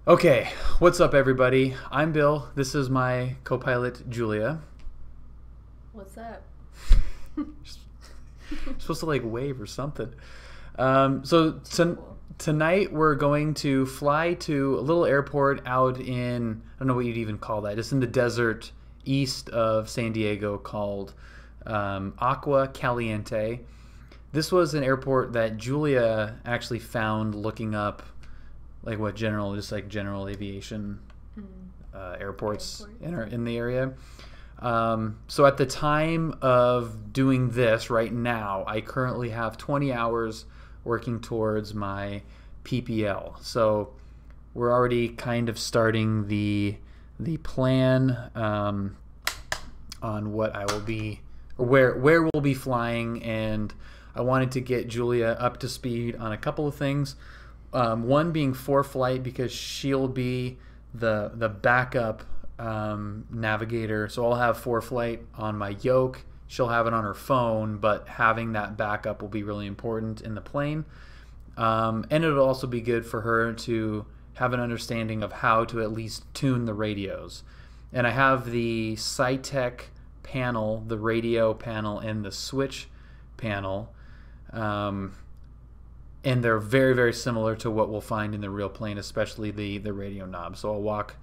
Okay, what's up, everybody? I'm Bill. This is my co-pilot, Julia. What's up? Supposed to like wave or something. Tonight we're going to fly to a little airport out in, I don't know what you'd even call that, just in the desert east of San Diego called Agua, Caliente. This was an airport that Julia actually found looking up just like general aviation airports in the area. So at the time of doing this right now, I currently have 20 hours working towards my PPL. So we're already kind of starting the plan on what I will be, or where we'll be flying, and I wanted to get Julia up to speed on a couple of things. One being ForeFlight, because she'll be the backup navigator. So I'll have ForeFlight on my yoke. She'll have it on her phone, but having that backup will be really important in the plane. And it'll also be good for her to have an understanding of how to at least tune the radios. And I have the SciTech panel, the radio panel, and the switch panel. And they're very, very similar to what we'll find in the real plane, especially the radio knob. So I'll walk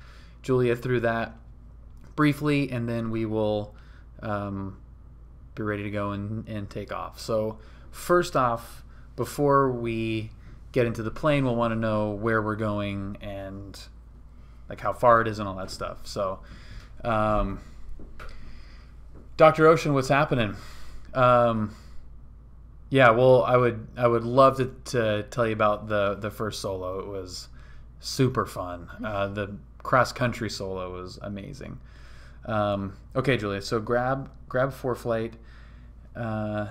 Julia through that briefly, and then we will be ready to go and take off. So first off, before we get into the plane, we'll want to know where we're going and like how far it is and all that stuff. So Dr. Ocean, what's happening? Yeah, well, I would love to tell you about the first solo. It was super fun. The cross-country solo was amazing. Okay, Julia, so grab ForeFlight. So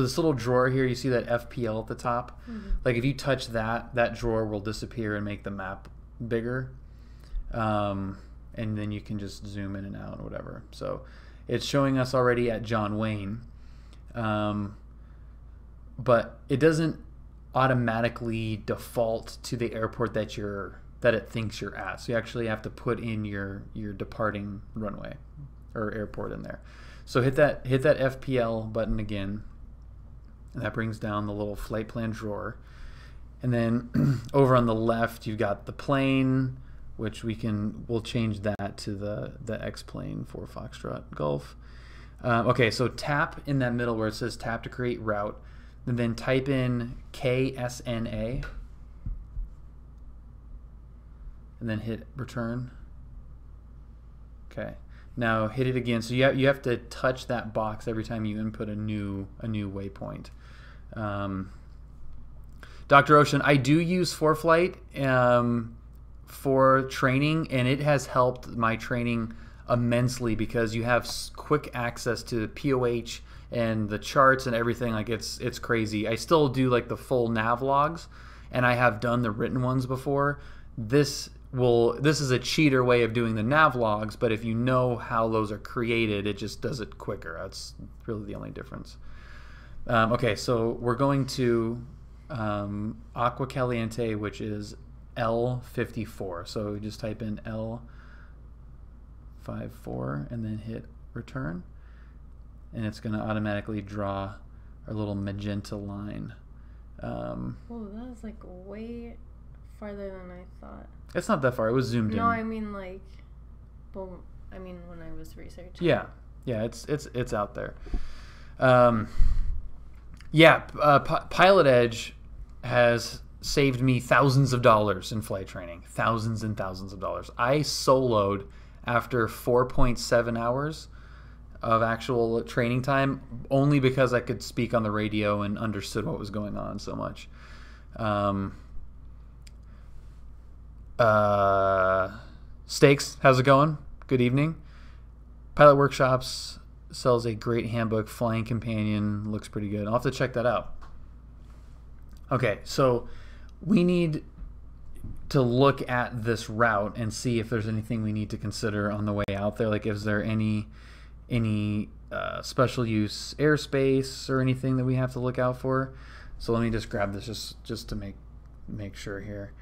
this little drawer here, you see that FPL at the top? Mm-hmm. Like if you touch that drawer will disappear and make the map bigger. And then you can just zoom in and out or whatever. So it's showing us already at John Wayne, but it doesn't automatically default to the airport that it thinks you're at. So you actually have to put in your departing runway or airport in there. So hit that FPL button again, and that brings down the little flight plan drawer. And then over on the left, you've got the plane, which we'll change that to the X plane for Foxtrot Golf. Okay, so tap in that middle where it says tap to create route, and then type in KSNA, and then hit return. Okay, now hit it again. So you have to touch that box every time you input a new waypoint. Dr. Ocean, I do use ForeFlight for training, and it has helped my training immensely because you have quick access to POH and the charts and everything. Like it's crazy. I still do like the full nav logs, and I have done the written ones before. This is a cheater way of doing the nav logs, but if you know how those are created, it just does it quicker. That's really the only difference. Okay, so we're going to Agua Caliente, which is L54. So just type in L54 and then hit return, and it's going to automatically draw our little magenta line. Oh, that was like way farther than I thought. It's not that far. It was zoomed in. No, I mean when I was researching. Yeah, it's out there. Pilot Edge has saved me thousands of dollars in flight training. Thousands and thousands of dollars. I soloed after 4.7 hours of actual training time only because I could speak on the radio and understood what was going on so much. Stakes, how's it going? Good evening. Pilot Workshops sells a great handbook, Flying Companion. Looks pretty good. I'll have to check that out. Okay, so we need to look at this route and see if there's anything we need to consider on the way out there. Like, is there any special use airspace or anything that we have to look out for? So let me just grab this just to make make sure here.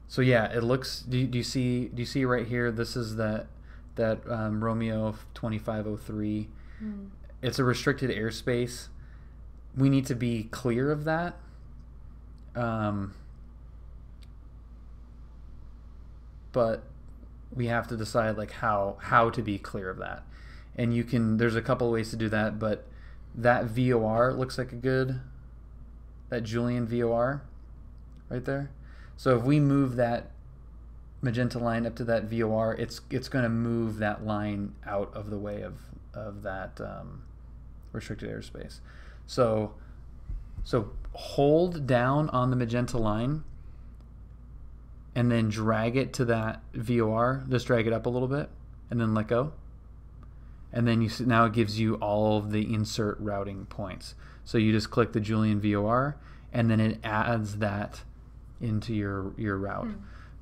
So yeah, it looks. Do you see right here? This is that Romeo 2503. It's a restricted airspace. We need to be clear of that. But we have to decide like how to be clear of that. And there's a couple of ways to do that, but that VOR looks like that Julian VOR right there. So if we move that magenta line up to that VOR, it's going to move that line out of the way of that restricted airspace. So hold down on the magenta line and then drag it to that VOR. Just drag it up a little bit and then let go. And then now it gives you all of the insert routing points. So you just click the Julian VOR and then it adds that into your route.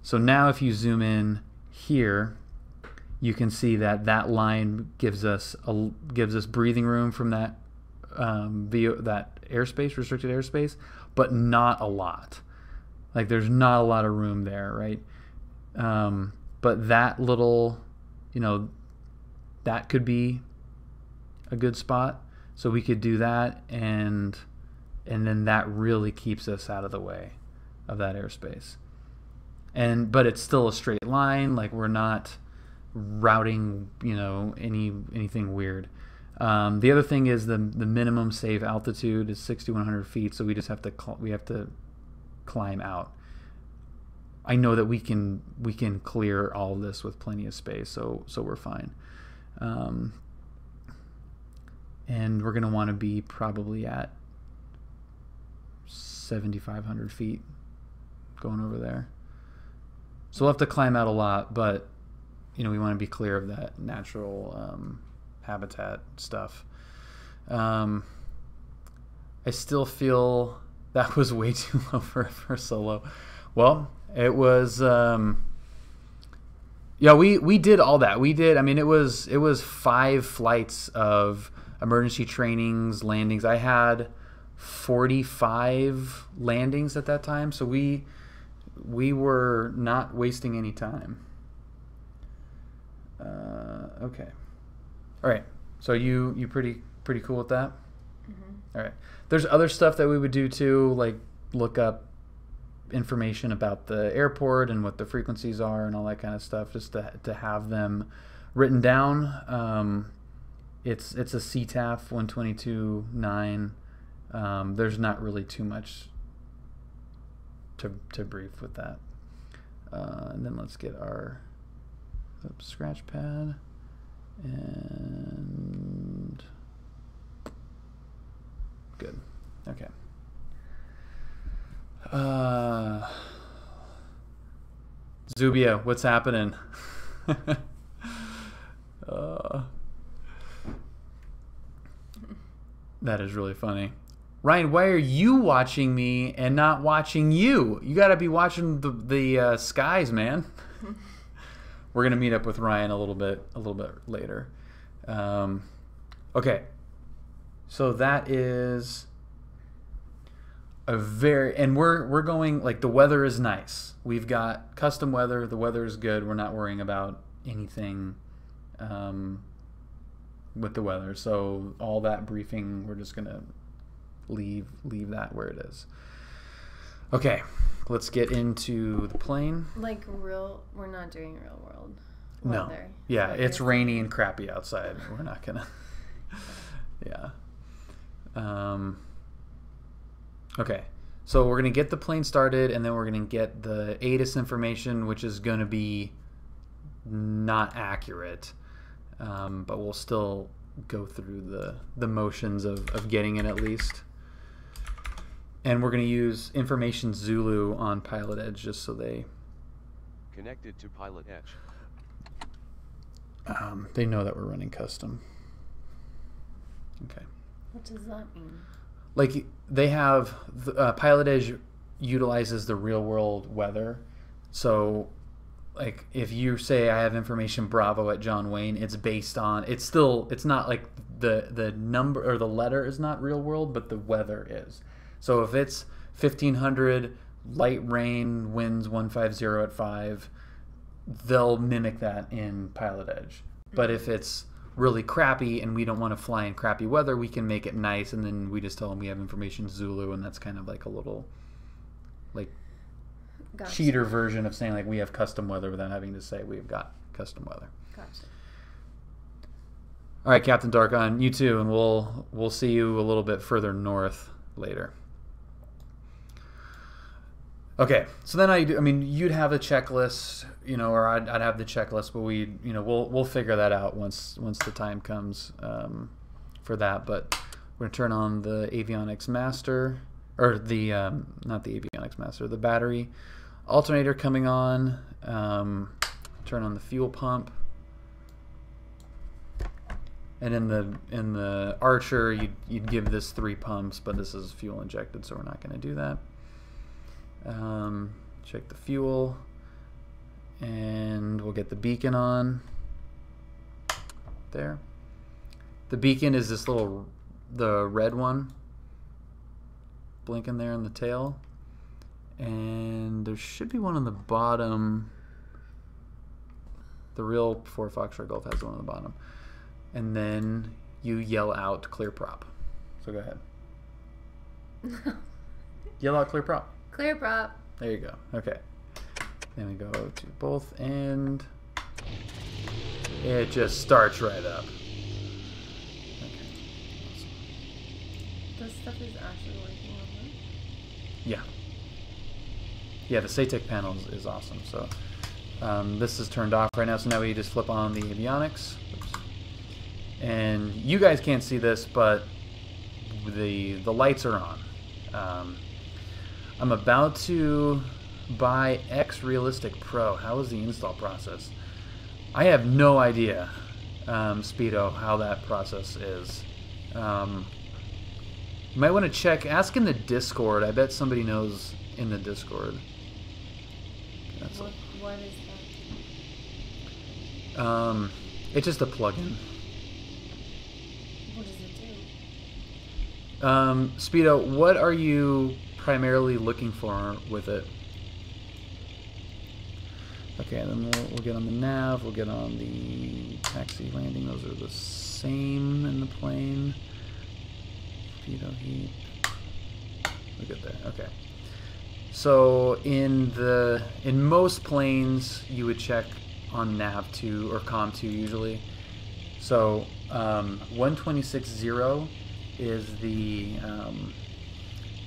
So now if you zoom in here, you can see that line gives us breathing room from that that airspace, restricted airspace, but not a lot. Like there's not a lot of room there, right? But that little, that could be a good spot. So we could do that, and then that really keeps us out of the way of that airspace. But it's still a straight line. Like we're not routing, anything weird. The other thing is the minimum safe altitude is 6,100 feet. So we just have to climb out. I know that we can clear all of this with plenty of space, so we're fine. And we're gonna want to be probably at 7,500 feet going over there. So we'll have to climb out a lot, but we want to be clear of that natural habitat stuff. I still feel that was way too low for solo. Well, it was. We did all that. We did. I mean, it was 5 flights of emergency trainings, landings. I had 45 landings at that time, so we were not wasting any time. Okay. All right. So you pretty cool with that? Mm-hmm. All right. There's other stuff that we would do too, like look up information about the airport and what the frequencies are and all that kind of stuff, just to have them written down. It's a CTAF 122.9. There's not really too much to brief with that. And then let's get our scratch pad and good. Okay. Zubia, what's happening? That is really funny. Ryan, why are you watching me and not watching you? You got to be watching the skies, man. We're gonna meet up with Ryan a little bit later. Okay, so that is and we're going, like, the weather is nice. We've got custom weather. The weather is good. We're not worrying about anything with the weather. So all that briefing, we're just gonna leave that where it is. Okay, let's get into the plane. Like we're not doing real world weather. No. Yeah, it's rainy and crappy outside. We're not gonna. Yeah. Okay, so we're gonna get the plane started, and then we're gonna get the ATIS information, which is gonna be not accurate, but we'll still go through the motions of getting it at least. And we're going to use Information Zulu on Pilot Edge just so they... Connected to Pilot Edge. They know that we're running custom. Okay. What does that mean? Like, they have... Pilot Edge utilizes the real-world weather. So, like, if you say, I have information Bravo at John Wayne, it's based on... It's not like the number or the letter is not real-world, but the weather is. So if it's 1500, light rain, winds 150 at 5, they'll mimic that in Pilot Edge. But if it's really crappy and we don't want to fly in crappy weather, we can make it nice, and then we just tell them we have information Zulu, and that's kind of like a little like cheater version of saying like we have custom weather without having to say we've got custom weather. Gotcha. All right, Captain Darkon, you too, and we'll see you a little bit further north later. Okay, so then I mean, you'd have a checklist, or I'd have the checklist, but we'll figure that out once the time comes for that. But we're gonna turn on the avionics master, or the not the avionics master, the battery alternator coming on. Turn on the fuel pump, and in the Archer, you'd give this 3 pumps, but this is fuel injected, so we're not going to do that. Check the fuel, and we'll get the beacon on there. The beacon is this the red one blinking there in the tail, and there should be one on the bottom. The real Ford Foxtrot Golf has one on the bottom, and then you yell out clear prop. So go ahead. Yell out clear prop. Clear prop. There you go. Okay. Then we go to both, and it just starts right up. Okay. Awesome. This stuff is actually working on them? Yeah. Yeah, the SATEC panel is awesome. So this is turned off right now, so now we just flip on the avionics. Oops. And you guys can't see this, but the lights are on. I'm about to buy X Realistic Pro. How is the install process? I have no idea, Speedo, how that process is. You might want to check. Ask in the Discord. I bet somebody knows in the Discord. What is that? It's just a plugin. What does it do? Speedo, what are you primarily looking for with it? Okay, then we'll get on the nav, we'll get on the taxi landing. Those are the same in the plane. Speedo heat. Look at that. Okay. So in most planes you would check on nav 2 or com 2 usually. So 126.0 is the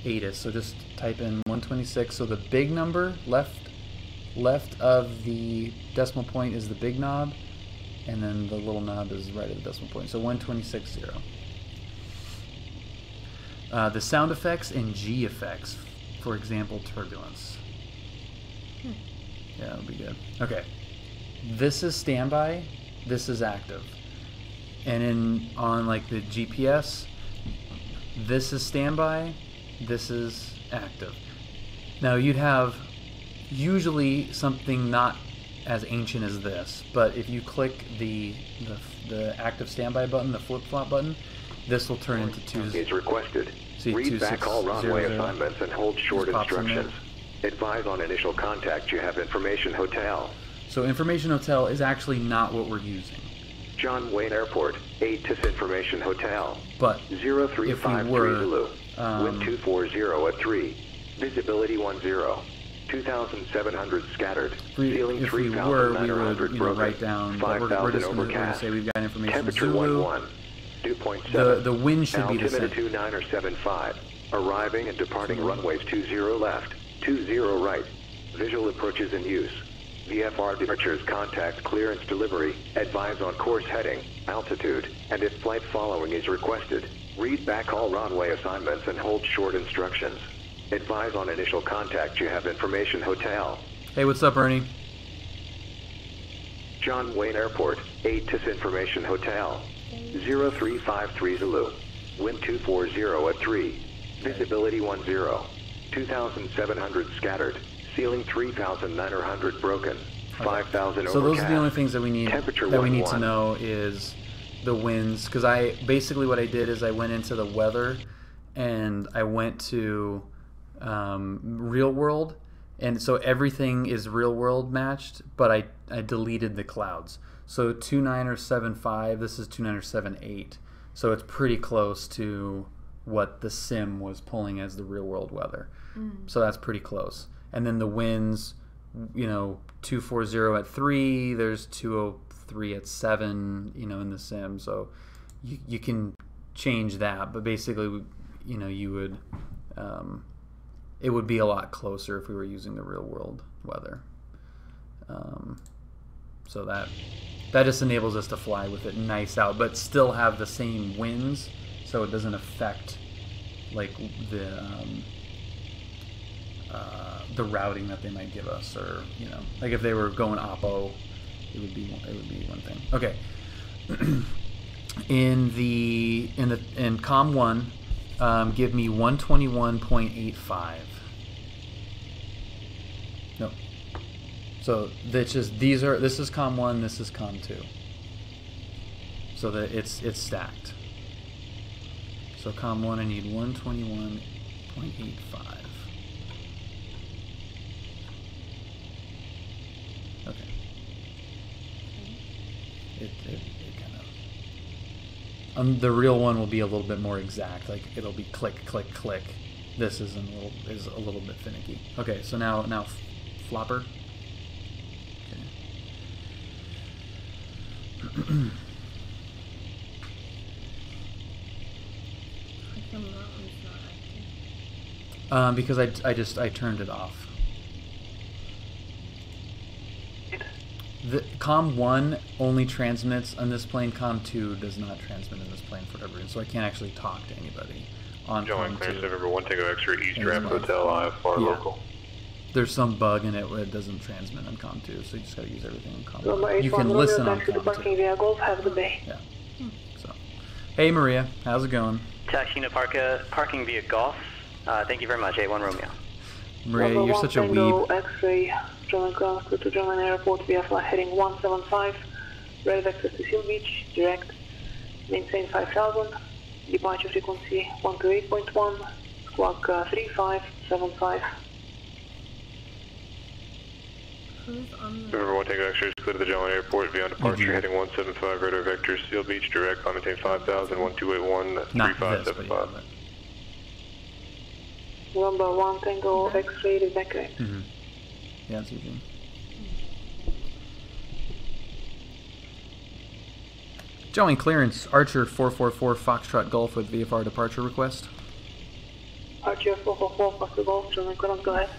ATIS. So just type in 126. So the big number left of the decimal point is the big knob, and then the little knob is right at the decimal point. So 126.0. The sound effects and G effects, for example, turbulence. Yeah, that'll be good. Okay. This is standby, this is active. And on like the GPS, this is standby, this is active. Now you'd have usually something not as ancient as this, but if you click the active standby button, the flip-flop button, this will turn into 2. Is requested. See, Read back all runway assignments and hold short instructions. Advise on initial contact. You have information hotel. So information hotel is actually not what we're using. John Wayne Airport, ATIS Information Hotel. But 0353 if we were, Zulu. Wind 240 at 3. Visibility 10. 2,700 scattered. Ceiling if we were, we would broken. write down. But we're just going to say we've got information. Temperature Zulu. 11. Dew point 7. The wind should be the same. Altimeter 2975. Arriving and departing runways 20 left, 20 right. Visual approaches in use. VFR departures, contact, clearance, delivery. Advise on course heading, altitude, and if flight following is requested. Read back all runway assignments and hold short instructions. Advise on initial contact. You have information hotel. Hey, what's up, Ernie? John Wayne Airport, ATIS Information Hotel. 0353 Zulu. Wind 240 at 3. Visibility 10. 2,700 scattered. Ceiling 3,900 broken. 5,000 overcast. So those are the only things that we need Temperature to know is the winds. Because basically what I did is I went into the weather and I went to real world, and so everything is real world matched, but I deleted the clouds. So 29er75, this is 29er78, so it's pretty close to what the sim was pulling as the real world weather. So that's pretty close. And then the winds, 240 at 3, there's 203 at 7, in the sim. So you can change that, but basically, you would, it would be a lot closer if we were using the real world weather. So that just enables us to fly with it nice out, but still have the same winds, so it doesn't affect like the routing that they might give us, or like if they were going oppo, it would be one thing. Okay. in COM 1, give me 121.85. No. So this is COM 1, this is COM 2. So that it's stacked. So COM 1, I need 121.85. Okay. It kind of. The real one will be a little bit more exact. Like it'll be click, click, click. This is a little bit finicky. Okay, so now flopper. Okay. Because I turned it off. The COM 1 only transmits on this plane. COM 2 does not transmit in this plane for whatever reason, so I can't actually talk to anybody on COM 2. November 1 Tango X-ray East Ramp Hotel IFR local. There's some bug in it where it doesn't transmit on COM 2, so you just gotta use everything on COM 1. You can listen on COM 2. Have a good day. Yeah. So, hey Maria, how's it going? Taxi to parking via Golf. Thank you very much. A1 Romeo. Maria, you're such a weeb. X-ray, German ground crew to German airport via flight heading 175. Red vector to Seal Beach, direct. Maintain 5000. Departure frequency 128.1. Squawk 3575. November 1 Tango X-ray, clear to the German airport via departure heading 175. Radar vector Seal Beach, direct. Maintain 5000. 1281. 3575. Number 1 Tango X-ray, is that correct? Mm-hmm. Yeah, it's Eugene. Showing clearance, Archer 444 Foxtrot Golf with VFR departure request. Archer 444 Foxtrot Golf, German clearance, go ahead.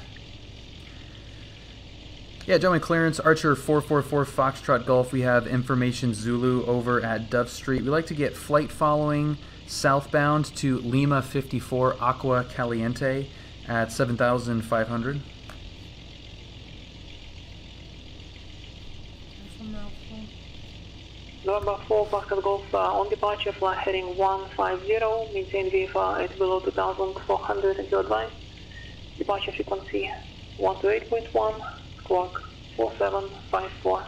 Yeah, gentlemen, clearance, Archer 444 Foxtrot Golf. We have information Zulu over at Dove Street. We'd like to get flight following southbound to Lima 54 Agua Caliente at 7,500. November 4 Foxtrot Golf on departure, flight heading 150, maintain VFR at below 2,400 until advice. Departure frequency 128.1, squawk 4754.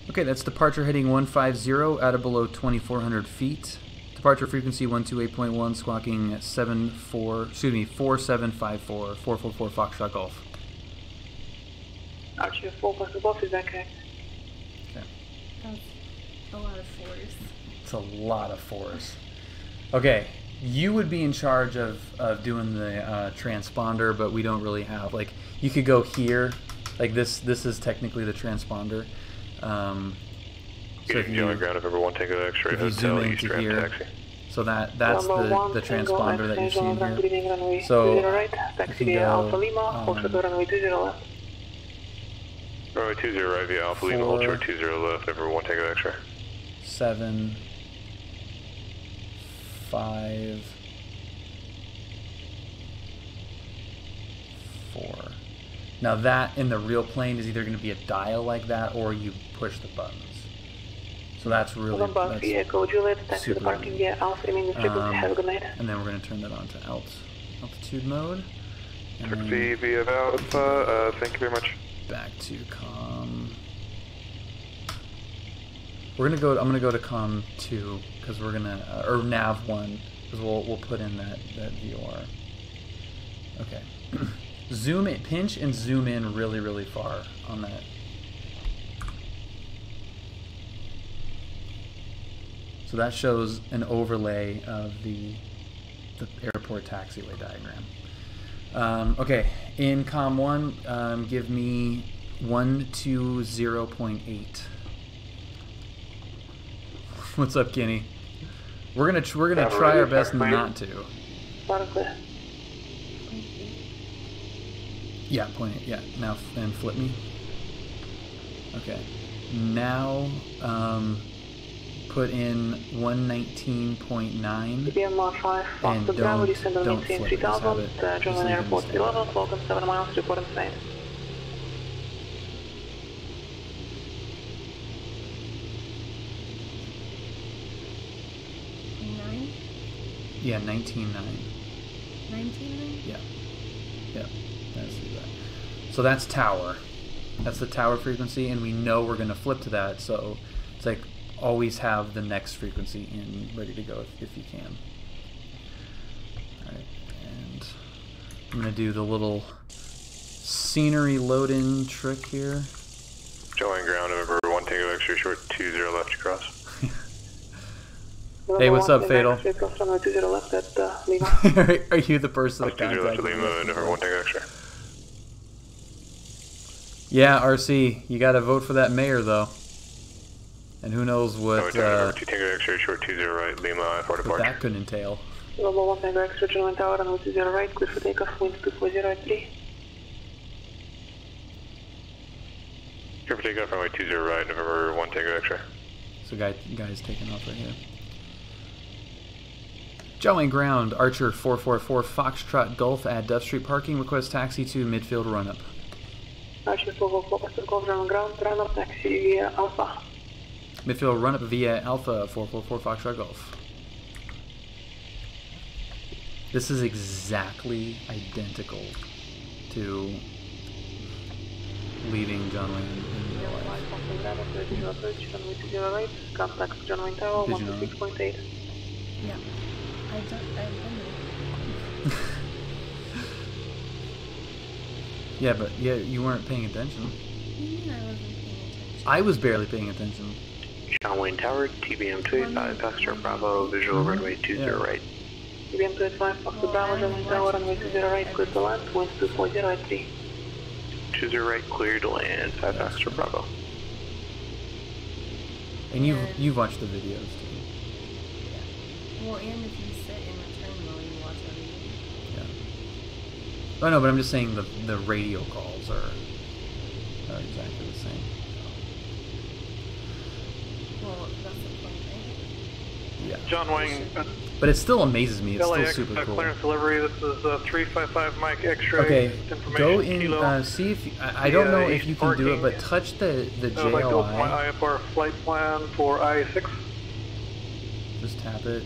Okay, that's departure heading 150 out of below 2,400 feet. Departure frequency 128.1, squawking at 4754, 444 Foxtrot Golf. Archer 4 Foxtrot Golf, is that correct? Okay. That's a lot of force. It's a lot of force. Okay, you would be in charge of doing the transponder, but we don't really have, like, you could go here, like this is technically the transponder. So if you ground November 1 Tango X-ray if you zoom into here, taxi. so that's the transponder that you see in here. So taxi via Alpha Lima, also to runway 20 left. Runway 20 right via Alpha Lima, hold short 20 left, November 1 Tango X-ray. 7, 5, 4. Now that in the real plane is either going to be a dial like that, or you push the buttons. So that's really super parking via Alpha Lima, have a good night. And then we're going to turn that on to altitude mode. Taxi via Alpha, thank you very much. Back to COM We're gonna go. I'm gonna go to COM 2 because we're gonna or Nav 1 because we'll put in that VOR. Okay. Zoom in, pinch and zoom in really far on that. So that shows an overlay of the airport taxiway diagram. Okay, in COM 1, give me 120.8. What's up, Kenny? We're gonna try our best not to. Yeah, point it. Yeah, now and flip me. Okay, now put in 119.9 and don't flip it. Just have it. German Airport 11, welcome 7 miles, report inside. Yeah, 19.9. 19.9? Yeah. Yeah. So that's tower. That's the tower frequency, and we know we're going to flip to that, so it's like always have the next frequency in ready to go if you can. Alright, and I'm going to do the little scenery load-in trick here. Join ground, November 1 Tango X-ray short 20 left across. Hey, what's up, Fatal? Are you the person that contacted me? November 1 Tango X-ray. Yeah, RC, you got to vote for that mayor, though. And who knows what Tango X-ray short 20 right, Lima, ForeFlight Departure. That could entail. Global 1 Tango X-ray, German Tower, and 20 right, clear for takeoff, wind 2403. Clear for takeoff, runway 20 right, November 1 Tango X-ray. So guy's taking off right here. Join ground, Archer 444, Foxtrot Golf at Duff Street parking, request taxi to midfield run-up. Archer 444, Golf, German ground, run-up, taxi via Alpha. Midfield run-up via Alpha 444, Foxtrot Golf. This is exactly identical to leaving John Wayne in real life. Contact John Wayne Tower, 126.8. Yeah. I've done it. Yeah, but you weren't paying attention. What do you mean I wasn't paying attention? I was barely paying attention. John Wayne Tower, TBM 285, Passenger Bravo, visual runway 20 right. TBM 285, Foxtrot Bravo, John Wayne Tower, runway 20 right, clear to land, wind 2403. 20 right, clear to land, 5 Passenger Bravo. And you've watched the videos too. Yeah. Well, and if you sit in return mode, you watch everything. Yeah. Oh no, but I'm just saying the radio calls are exactly the same. Well, that's the point, right? Yeah. John Wayne, But it still amazes me. It's LAX, still super cool. clearance delivery. This is 355 Mike X-ray. Okay, information go in. kilo. See if I don't know if you can do it, but touch the JLI. Like to my IFR flight plan for I-6. Just tap it.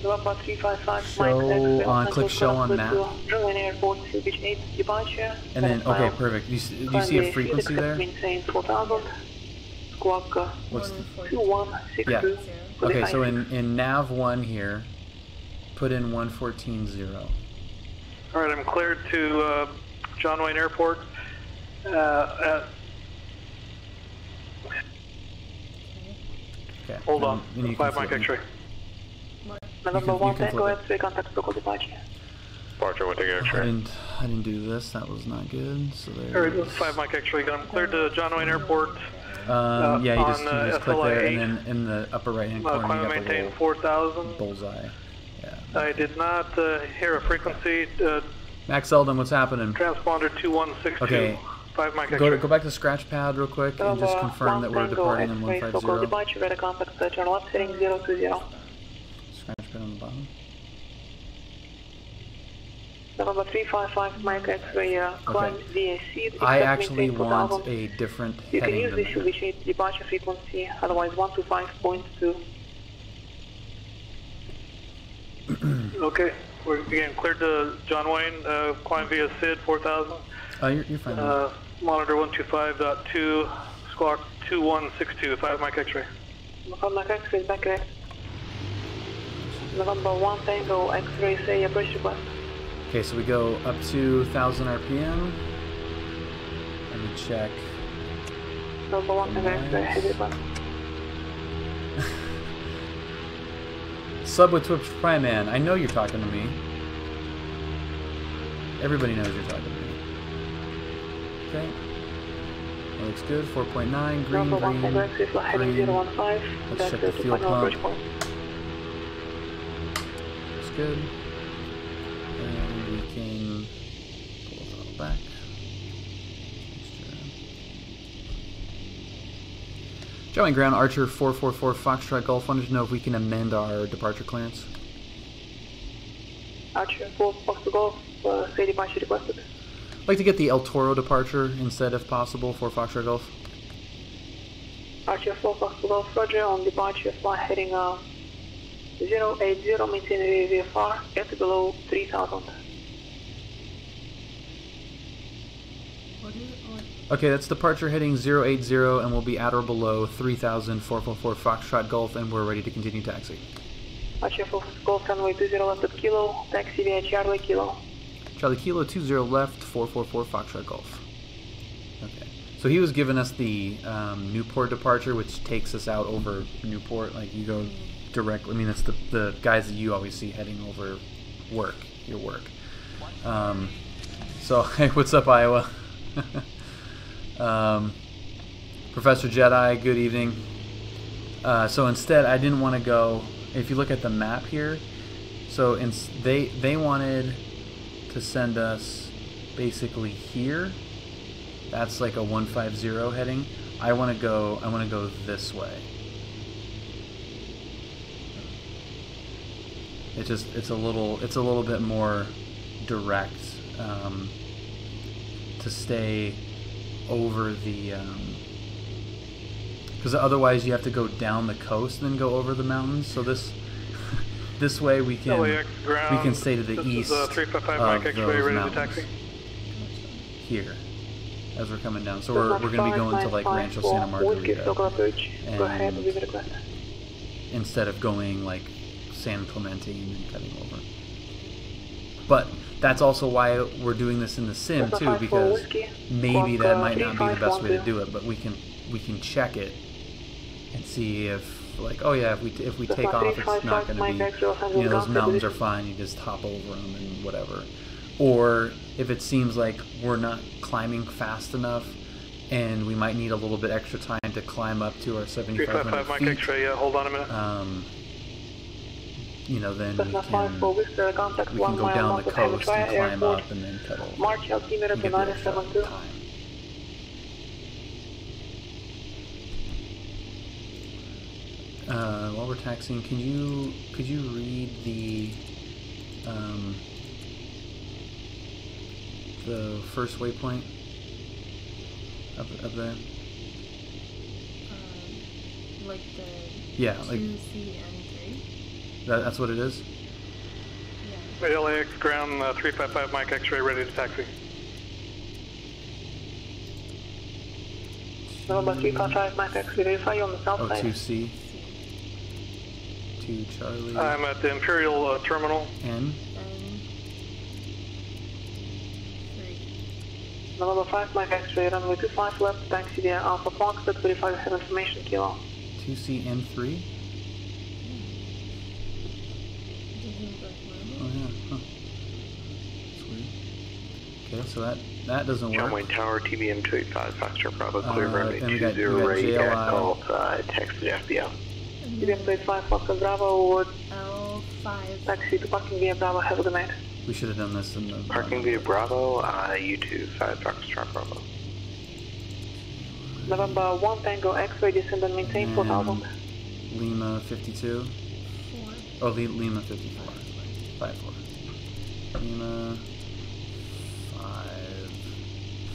November 355, Show on. Click show on map. German Airport, Beach 8, departure. And then okay, perfect. Do you see a frequency there? Maintain 4000. Squawk What's 2162. yeah? Okay, so in nav 1 here, put in 114.0. All right, I'm cleared to John Wayne Airport. At Okay. hold on, And you 5 can Mike flip X-ray. November you 1 can Tango flip X-ray, contact local departure. Departure 1 Tango X-ray. I didn't do this. That was not good. So All there. right, this is 5 Mike X-ray. I'm cleared to John Wayne Airport. Yeah, you just click there, SLI and then in the upper right hand corner you Climate got the maintain little 4000. bullseye. Yeah. I did not hear a frequency. Max Eldon, what's happening? Transponder 2162. Okay. 5 Mike X-ray. Go back to scratch pad real quick and just confirm that we're departing in 150. Local departure, ready contact turn left, heading 020. Scratch pad on the bottom. November 355 Mike X-ray, climb via seat. I actually want a different You can heading use than this that. Beach 8 departure frequency, otherwise 125.2. Okay, we're again cleared to John Wayne, climb via SID 4000. You're fine. Monitor 125.2, squawk 2162, 5 Mike X-ray. 5 Mike X-ray, back correct. November 1 Tango X-ray, say approach request. Okay, so we go up to 1000 RPM. Let me check. November 1 Tango X-ray, heavy request. Sub with Twitch Prime Man, I know you're talking to me. Everybody knows you're talking to me. Okay. That looks good. 4.9. Green, Number 1 green, Tango X-ray, flight heading green. 015. Let's check the fuel pump. Looks good. And we can pull the throttle back. Showing ground Archer 444 Foxtrot Golf. Wanted to know if we can amend our departure clearance. Archer 4 Foxtrot Golf, say departure requested. I'd like to get the El Toro departure instead, if possible, for Foxtrot Golf. Archer 4 Foxtrot Golf, Roger. On departure, flight heading 080, maintain VFR at below 3000. Okay, that's departure heading 080, and we'll be at or below 3000, 444 Foxtrot Golf, and we're ready to continue taxi. Archer 4 Golf, runway 20 left at Kilo, taxi via Charlie Kilo. Charlie Kilo 20 left, 444 Foxtrot Golf. Okay, so he was giving us the Newport departure, which takes us out over Newport. Like, you go directly, I mean, that's the guys that you always see heading over your work. So, hey, what's up, Iowa? Professor Jedi, good evening. So instead, I didn't want to go. If you look at the map here, so they wanted to send us basically here. That's like a 150 heading. I want to go this way. It's a little bit more direct to stay over the because otherwise you have to go down the coast and then go over the mountains. So this way we can stay to the east of those mountains here as we're coming down. So we're going to be going to like Rancho Santa Margarita and instead of going like San Clemente and then cutting over. But that's also why we're doing this in the sim too, because maybe that might not be the best way to do it, but we can check it and see if, like, oh yeah, if we take off, it's not going to be, you know, those mountains are fine, you just hop over them and whatever. Or if it seems like we're not climbing fast enough and we might need a little bit extra time to climb up to our 7,500 feet. Mike X-ray, hold on a minute. You know, then we can go down the coast and climb up and then cut over. March altimeter to 972. While we're taxiing, could you read the first waypoint up there? Like the yeah, like 2CN3? That's what it is? Yeah. LAX ground 355 Mike X-ray, ready to taxi. November 355 Mike X-ray, verify you on the south side. 2C. 2 Charlie. I'm at the Imperial Terminal. N. 3. November 5 Mike X-ray, runway 25 left, taxi via Alpha Fox, that's verify have information, Kilo. 2CN3? Oh yeah, huh. That's weird. Okay, so that doesn't work. John Wayne Tower, TBM 285, Foxtrot Bravo, clear runway 20 right at Golf, text to FBO. TBM 285, Foxtrot Bravo, L5. taxi to parking via Bravo, have a good night. We should have done this in the... Parking via Bravo, U2, 5 Foxtrot Bravo. November 1 Tango X-ray, descend and maintain 4000. Lima 52. 4. Oh, Lima 54. 5-4. Lima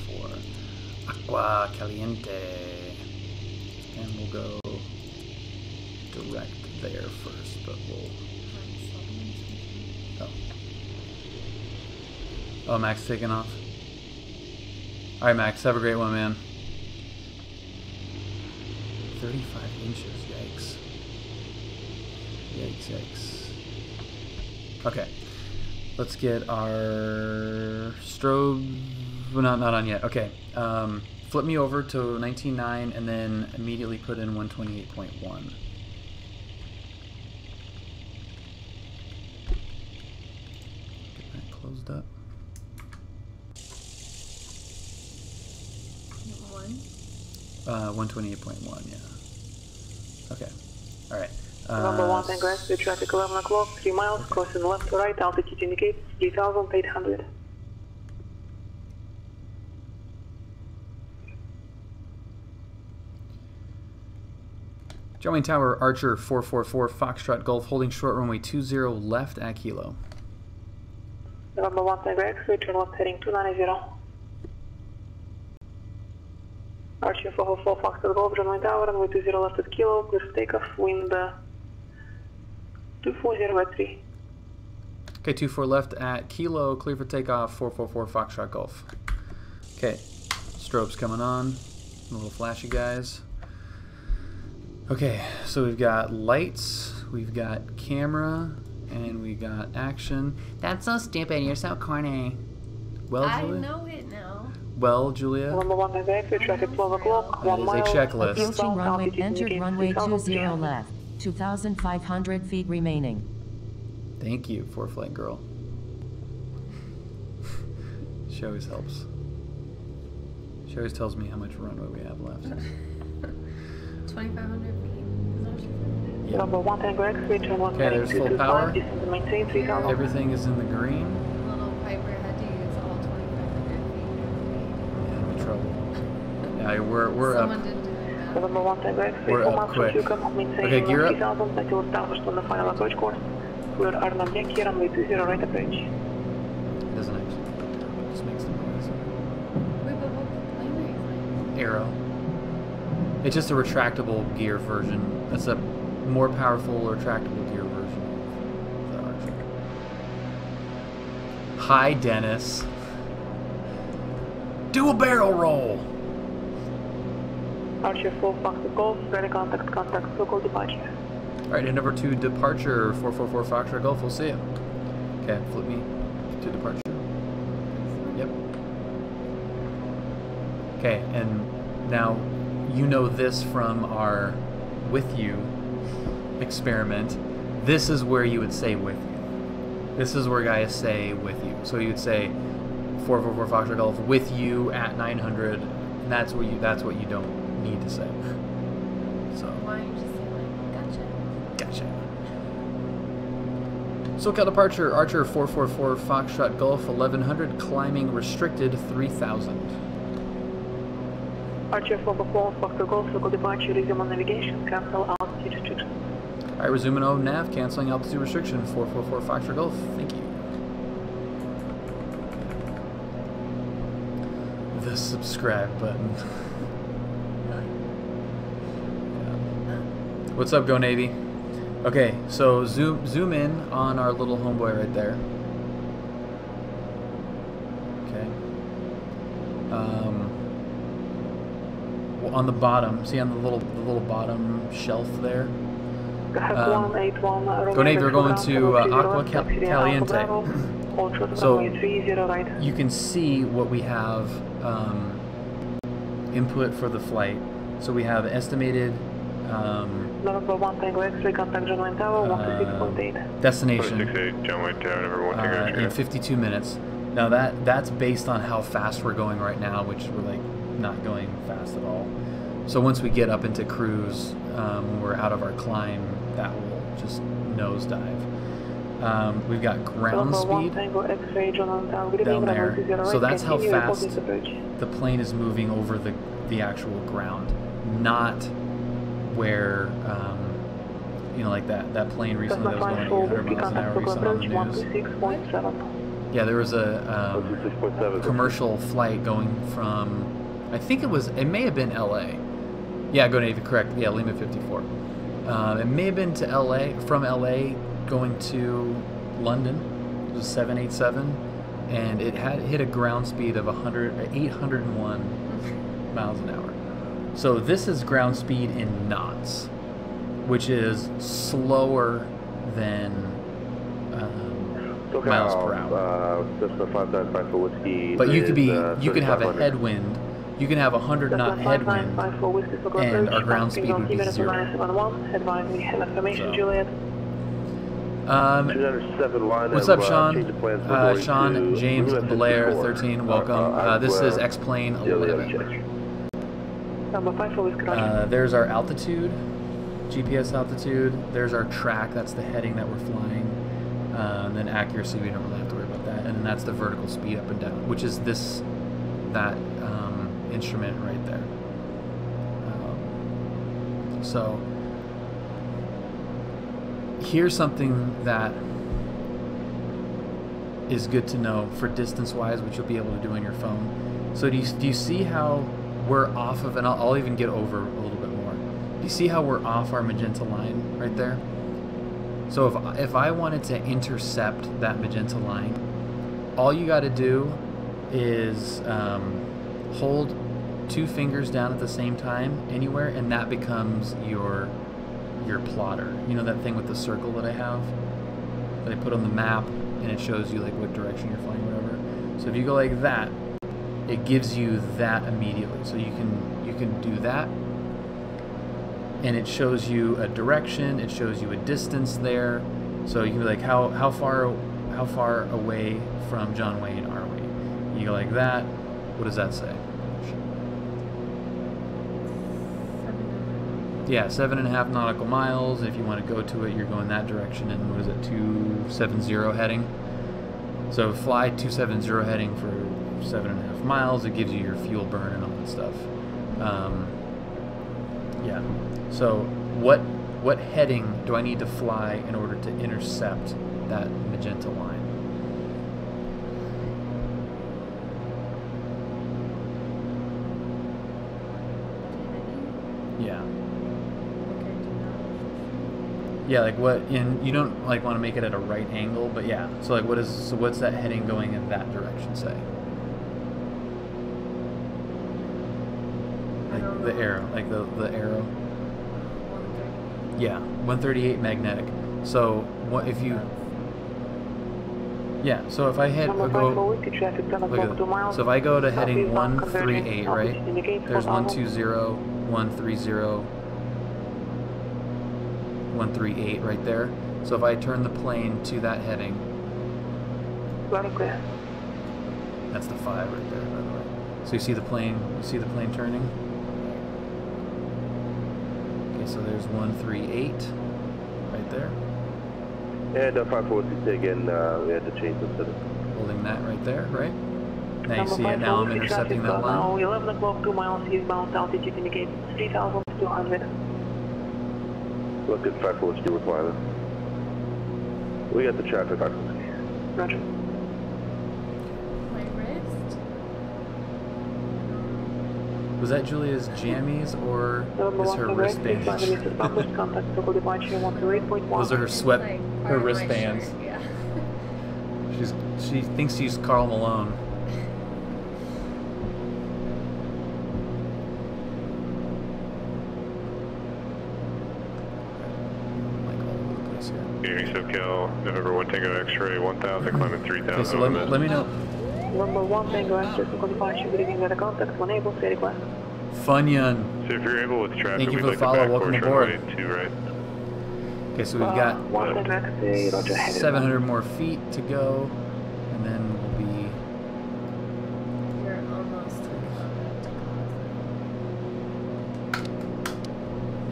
5-4. Agua Caliente. And we'll go direct there first, but we'll... Oh, Max taking off. Alright, Max, have a great one, man. 35 inches. Yikes. Yikes, yikes. Okay. Let's get our strobe. Well, not on yet. Okay. Flip me over to 19.9 and then immediately put in 128.1. Get that closed up. 128.1, yeah. Okay. Alright. Number 1, Tango X-ray, traffic 11 o'clock, 3 miles, okay. Crossing left to right, altitude indicates 3,800. John Wayne Tower, Archer 444, Foxtrot Golf, holding short runway 20 left at Kilo. Number 1, Tango X-ray, turn left heading 290. Archer 444, Foxtrot Golf, John Wayne Tower, runway 20 left at Kilo, clear for takeoff, wind 240 at 3. Okay, 24 left at Kilo, clear for takeoff, 444 Foxtrot Golf. Okay, strobes coming on, the little flashy guys. Okay, so we've got lights, we've got camera, and we got action. That's so stupid, you're so corny. Well, Julia? I know it now. Well, Julia? Number 1, Tango traffic 12 o'clock, 1 mile. That is a checklist. Approaching runway, entered runway 20 left, 2,500 feet remaining. Thank you, ForeFlight girl. She always helps. She always tells me how much runway we have left. 2,500 feet. Is that what you said? Number 1, Tango X-ray, turn left Okay, there's full power. Distance to maintain 3,000. Everything is in the green. Little Piper had to use all 2,500 feet. Yeah, I'm in trouble. Yeah, we're Someone up. didn't do it. Number 1, Tango X-ray, We're up quick. Okay, gear up. 3,000 until established on the final approach course. We are Arnold Yankee, runway 20 right approach. It doesn't actually. It just makes the noise. Wait, but what plane are you flying? Arrow. It's just a retractable gear version. That's a more powerful retractable gear version of the Archer. Hi, Dennis. Do a barrel roll. Archer 4, Foxtrot Golf, ready contact, local departure. Alright, head over to departure 444 Foxtrot Golf. We'll see you. Okay, flip me to departure. Yep. Okay, and now you know this from our with you experiment. This is where you would say with you. This is where guys say with you. So you would say 444 Foxtrot Golf with you at 900. And that's what you don't need to say. So Why don't you just say like, gotcha? Gotcha. SoCal departure, Archer 444 Foxtrot Golf 1100, climbing restricted 3000. Archer 444, Foxtrot Golf, local departure, resume on navigation, cancel altitude restriction. Alright, resuming on nav, canceling altitude restriction, 444 Foxtrot Golf, thank you. The subscribe button. What's up, Go Navy? Okay, so zoom in on our little homeboy right there. Okay. On the bottom, see on the little bottom shelf there. Go Navy, we're going to Agua Caliente. So you can see what we have input for the flight. So we have estimated Number 1 Tango X-ray, contact John Wayne Tower, 126.8. destination 168, John Wayne Tower, number 1 Tango in 52 minutes. Now that's based on how fast we're going right now, which we're like not going fast at all. So once we get up into cruise, when we're out of our climb, that will just nosedive. We've got ground speed down there. So that's how fast the plane is moving over the actual ground, not where you know, like that plane recently that was going at 800 miles an hour we saw on the news. Yeah, there was a commercial flight going from, I think it may have been LA. Yeah, Go Navy, correct. Yeah, Lima 54. It may have been to LA, from LA going to London. It was a 787, and it had hit a ground speed of 801 miles an hour. So this is ground speed in knots, which is slower than miles per hour. But you could have a headwind. You can have 100-knot headwind, and our ground speed would be 0. What's up, Sean? Sean James Blair 13, welcome. This is X-Plane 11. There's our altitude, GPS altitude. There's our track, that's the heading that we're flying. And then accuracy, we don't really have to worry about that. And then that's the vertical speed up and down, which is that instrument right there. So here's something that is good to know for distance-wise, which you'll be able to do on your phone. So do you see how we're off of, and I'll even get over a little bit more. Do you see how we're off our magenta line right there? So if I wanted to intercept that magenta line, all you got to do is hold 2 fingers down at the same time anywhere, and that becomes your plotter. You know that thing with the circle that I have that I put on the map, and it shows you like what direction you're flying, whatever. So if you go like that, it gives you that immediately. So you can do that, and it shows you a direction, it shows you a distance there. So you can be like, how far away from John Wayne are we? You go like that. What does that say? Yeah, 7.5 nautical miles. If you want to go to it, you're going that direction. And what is it, 270 heading? So fly 270 heading for 7.5 miles. It gives you your fuel burn and all that stuff. Yeah. So what heading do I need to fly in order to intercept that magenta line? Yeah. Yeah, like what you don't like want to make it at a right angle, but yeah. So like what's that heading going in that direction say? Like the arrow, like the arrow. Yeah, 138 magnetic. So what if you? Yeah. So if I so if I go to heading 138, right? There's 120, 130, 138 right there. So if I turn the plane to that heading, that's the 5 right there, by the way. So you see the plane? You see the plane turning? So there's 138 right there. And 546 again, we had to change the setting. Holding that right there, right? Now you see it, now I'm intercepting that line. Now 11 o'clock, 2 miles eastbound, altitude indicates 3,200. Look at 546 requirement. We got the traffic occupancy. Roger. My wrist? Was that Julia's jammies, or is her wristband? Those are her her wristbands. Yeah. She thinks she's Karl Malone. Evening SoCal, November 1 Tango X-ray 1000, climbing 3000. Okay, so let me know. Number 1 Tango X-ray, Circle Departure, leaving weather contact, when able, say request. Funyun. So if you're able with traffic, thank you for we'd the follow. Welcome aboard. 2 right. Okay, so we've got 700 more feet to go, and then we'll be. You're almost to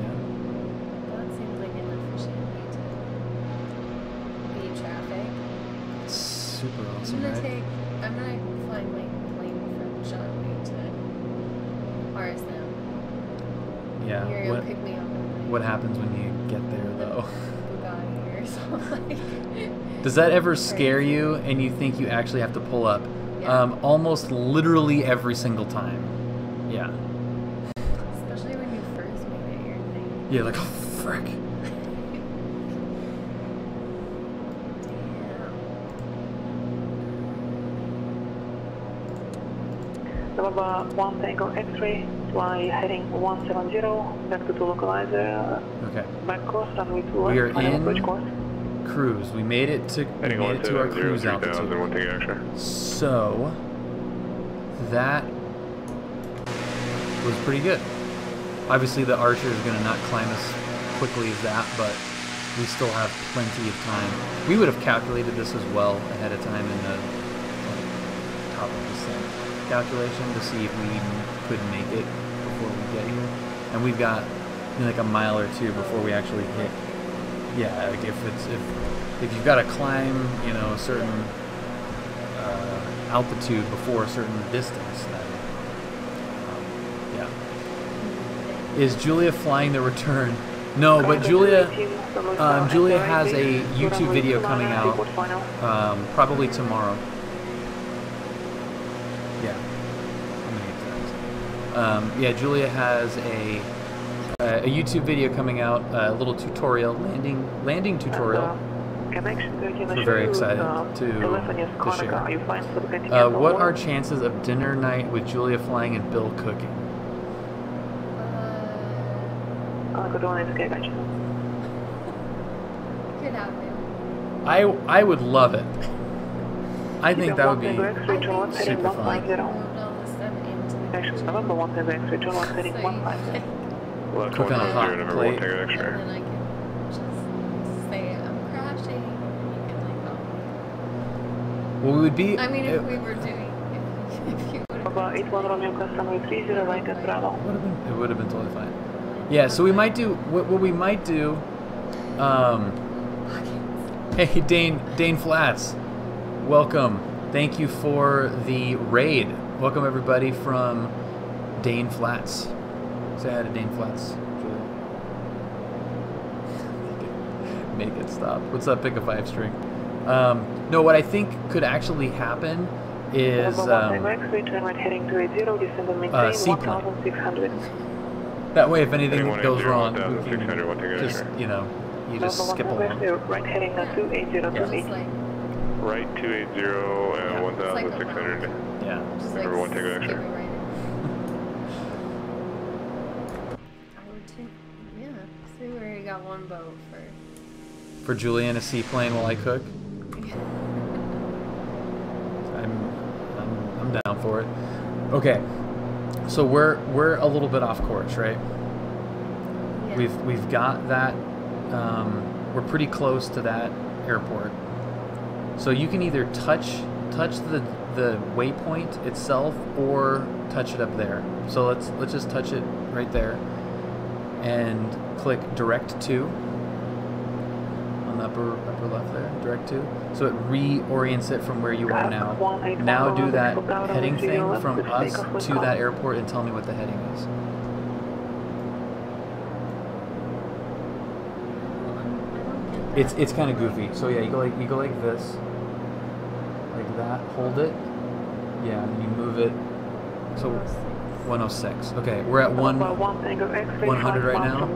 Yeah. That seems like an efficient way to beat traffic. It's super awesome, I'm right? gonna fly my plane from John Wayne to RSM. Yeah. You're gonna pick me up. What happens when you get there, though? Bugatti or something. Does that ever scare you, and you think you actually have to pull up? Yeah. Almost literally every single time. Yeah. Especially when you first made it your thing. Yeah, like, oh, frick. November 1 Tango X-ray, fly heading 170, back to localizer, Okay. back course, runway 2 We are left, final approach in course. cruise. We made it to our cruise altitude. One take extra. So that was pretty good. Obviously, the Archer is going to not climb as quickly as that, but we still have plenty of time. We would have calculated this as well ahead of time in the top of descent calculation to see if we even could make it before we get here. And we've got like a mile or two before we actually hit. Yeah, like if you've got to climb, you know, a certain altitude before a certain distance, then yeah. Is Julia flying the return? No, but Julia has a YouTube video coming out probably tomorrow. Yeah. Yeah, Julia has a YouTube video coming out, a little tutorial, landing tutorial. We're very excited to share. What are chances of dinner night with Julia flying and Bill cooking? Could happen. I would love it. I think that would be super fun. Cook on a hot plate. And then I can just say I'm crashing. You can like help me. Well, we would be. I mean, if we were doing, if you would have. It would have been totally fine. Yeah, so we might do what we might do. Hey, Dane Flats, welcome. Thank you for the raid. Welcome everybody from Dane Flats. Say hi to Dane Flats. Make it stop. What's up, pick a 5-string? No, what I think could actually happen is seaplane. That way, if anything goes wrong, we can just, you know, you just skip along. Right heading 28028. Right 280 and 1,600. Yeah. Number one, take an extra. Yeah, so we already got one boat for Julian, a seaplane while I cook. I'm down for it. Okay, so we're a little bit off course, right? Yeah. We've got that. We're pretty close to that airport. So you can either touch the waypoint itself or touch it up there. So let's just touch it right there and click direct to on the upper left there, direct to. So it reorients it from where you are now. Now do that heading thing from us to that airport and tell me what the heading is. It's kind of goofy. So yeah, you go like this, like that. Hold it. Yeah, and you move it. So 106. Okay, we're at 100 right now.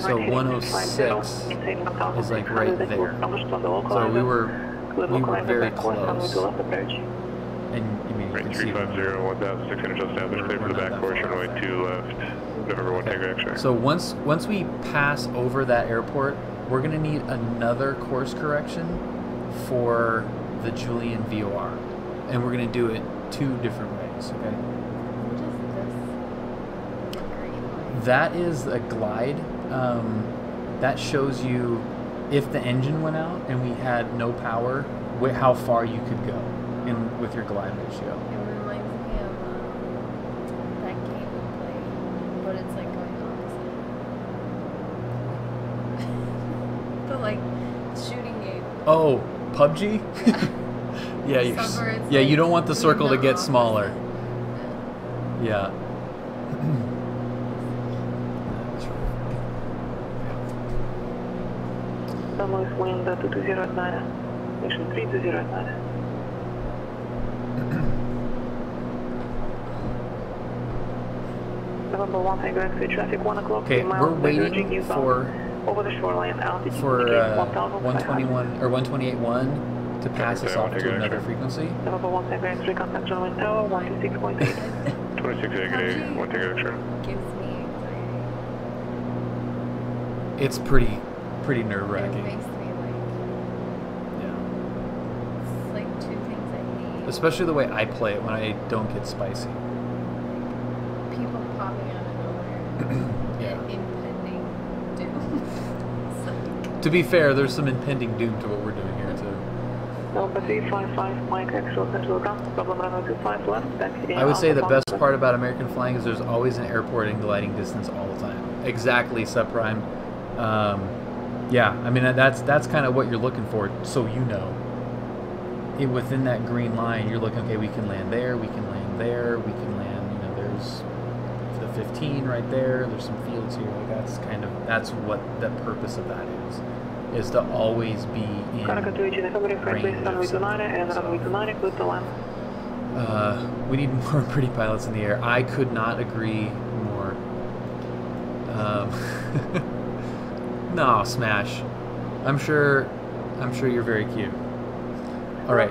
So 106 is like right there. So we were very close. And I mean, you can see 350, 1,600 established, clear for the back course, runway 2 left. November 1, take extra. So once we pass over that airport, we're going to need another course correction for the Julian VOR. And we're going to do it 2 different ways, okay? What is this? That is a glide. That shows you if the engine went out and we had no power, how far you could go with your glide ratio. It reminds me of that game we played, but it's like going opposite. The like shooting game. Oh, PUBG? Yeah, you don't want the circle to get smaller. Yeah. Southwest wind 220 Mission 320 November 1, Agua, traffic 1 o'clock. Okay, we're waiting for over the shoreline altitude 121 or 128.1 to pass us off to another frequency. November 1, Agua, contact runway tower 126.8. 26 negative, 1 Tango X-ray. Gives me anxiety. It's pretty It nerve-wracking. makes me like, Yeah. it's like two things I hate. Especially the way I play it when I don't get spicy. People popping out of nowhere. Yeah. Impending doom. It's like, To be fair, there's some impending doom to what we're doing here too. Number 355, Mike X-ray Central Ground, problem runway 25 left, taxi. I would say the best part about American flying is there's always an airport in gliding distance all the time. Exactly, subprime. Yeah, I mean that's kind of what you're looking for, so you know. Within that green line, you're looking, okay, we can land there, we can land there, we can land, you know, there's the 15 right there, there's some fields here. Like that's what the purpose of that is to always be in range of something. We need more pretty pilots in the air. I could not agree more. No, Smash. I'm sure you're very cute. All right.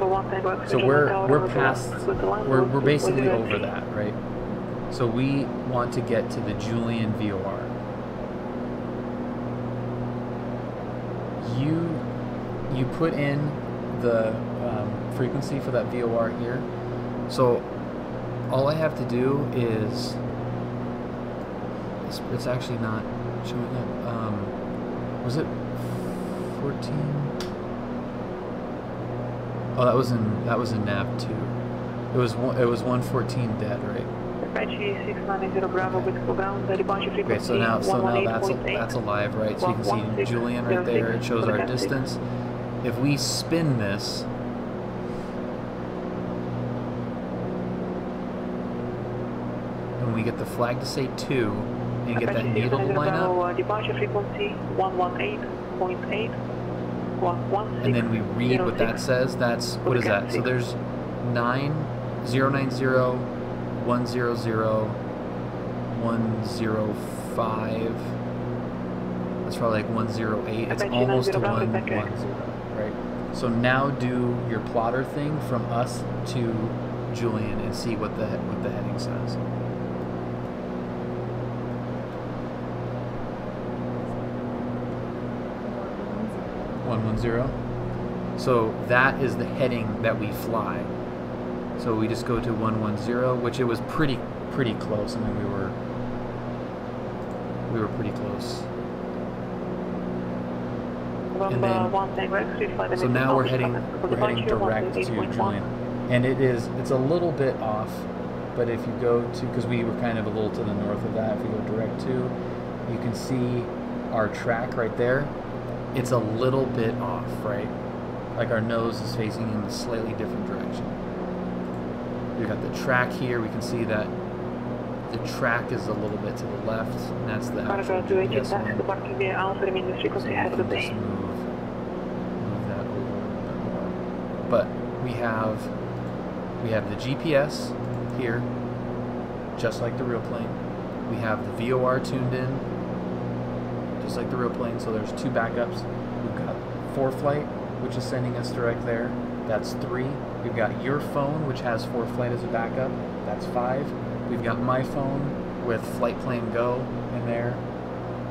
So we're past. We're basically over that, right? So we want to get to the Julian VOR. You put in the frequency for that VOR here. So all I have to do is it's actually not showing up. Was it 14? Oh, that was in nav 2. It was 114 dead, right? Okay, so now that's alive, right? So you can see Julian right there. It shows our distance. If we spin this, and we get the flag to say 2, and get that needle to line up, departure frequency 118.8. and then we read what that says. That's, what is that? So there's 9090, 100, 105. That's probably like 108. It's almost to 110, right? So now do your plotter thing from us to Julian and see what the heading says. So that is the heading that we fly. So we just go to 110, which it was pretty close. I mean, we were pretty close. And then, so now we're heading direct to Julian, and it's a little bit off. But if you go to, because we were kind of a little to the north of that, if you go direct to, you can see our track right there. It's a little bit off, right? Like our nose is facing in a slightly different direction. We've got the track here. We can see that the track is a little bit to the left, and that's the actual GPS one. So just move that over a bit more. But we have the GPS here, just like the real plane. We have the VOR tuned in, just like the real plane. So there's 2 backups. We've got ForeFlight, which is sending us direct there. That's 3. We've got your phone, which has ForeFlight as a backup. That's 5. We've got my phone with Flight Plan Go in there.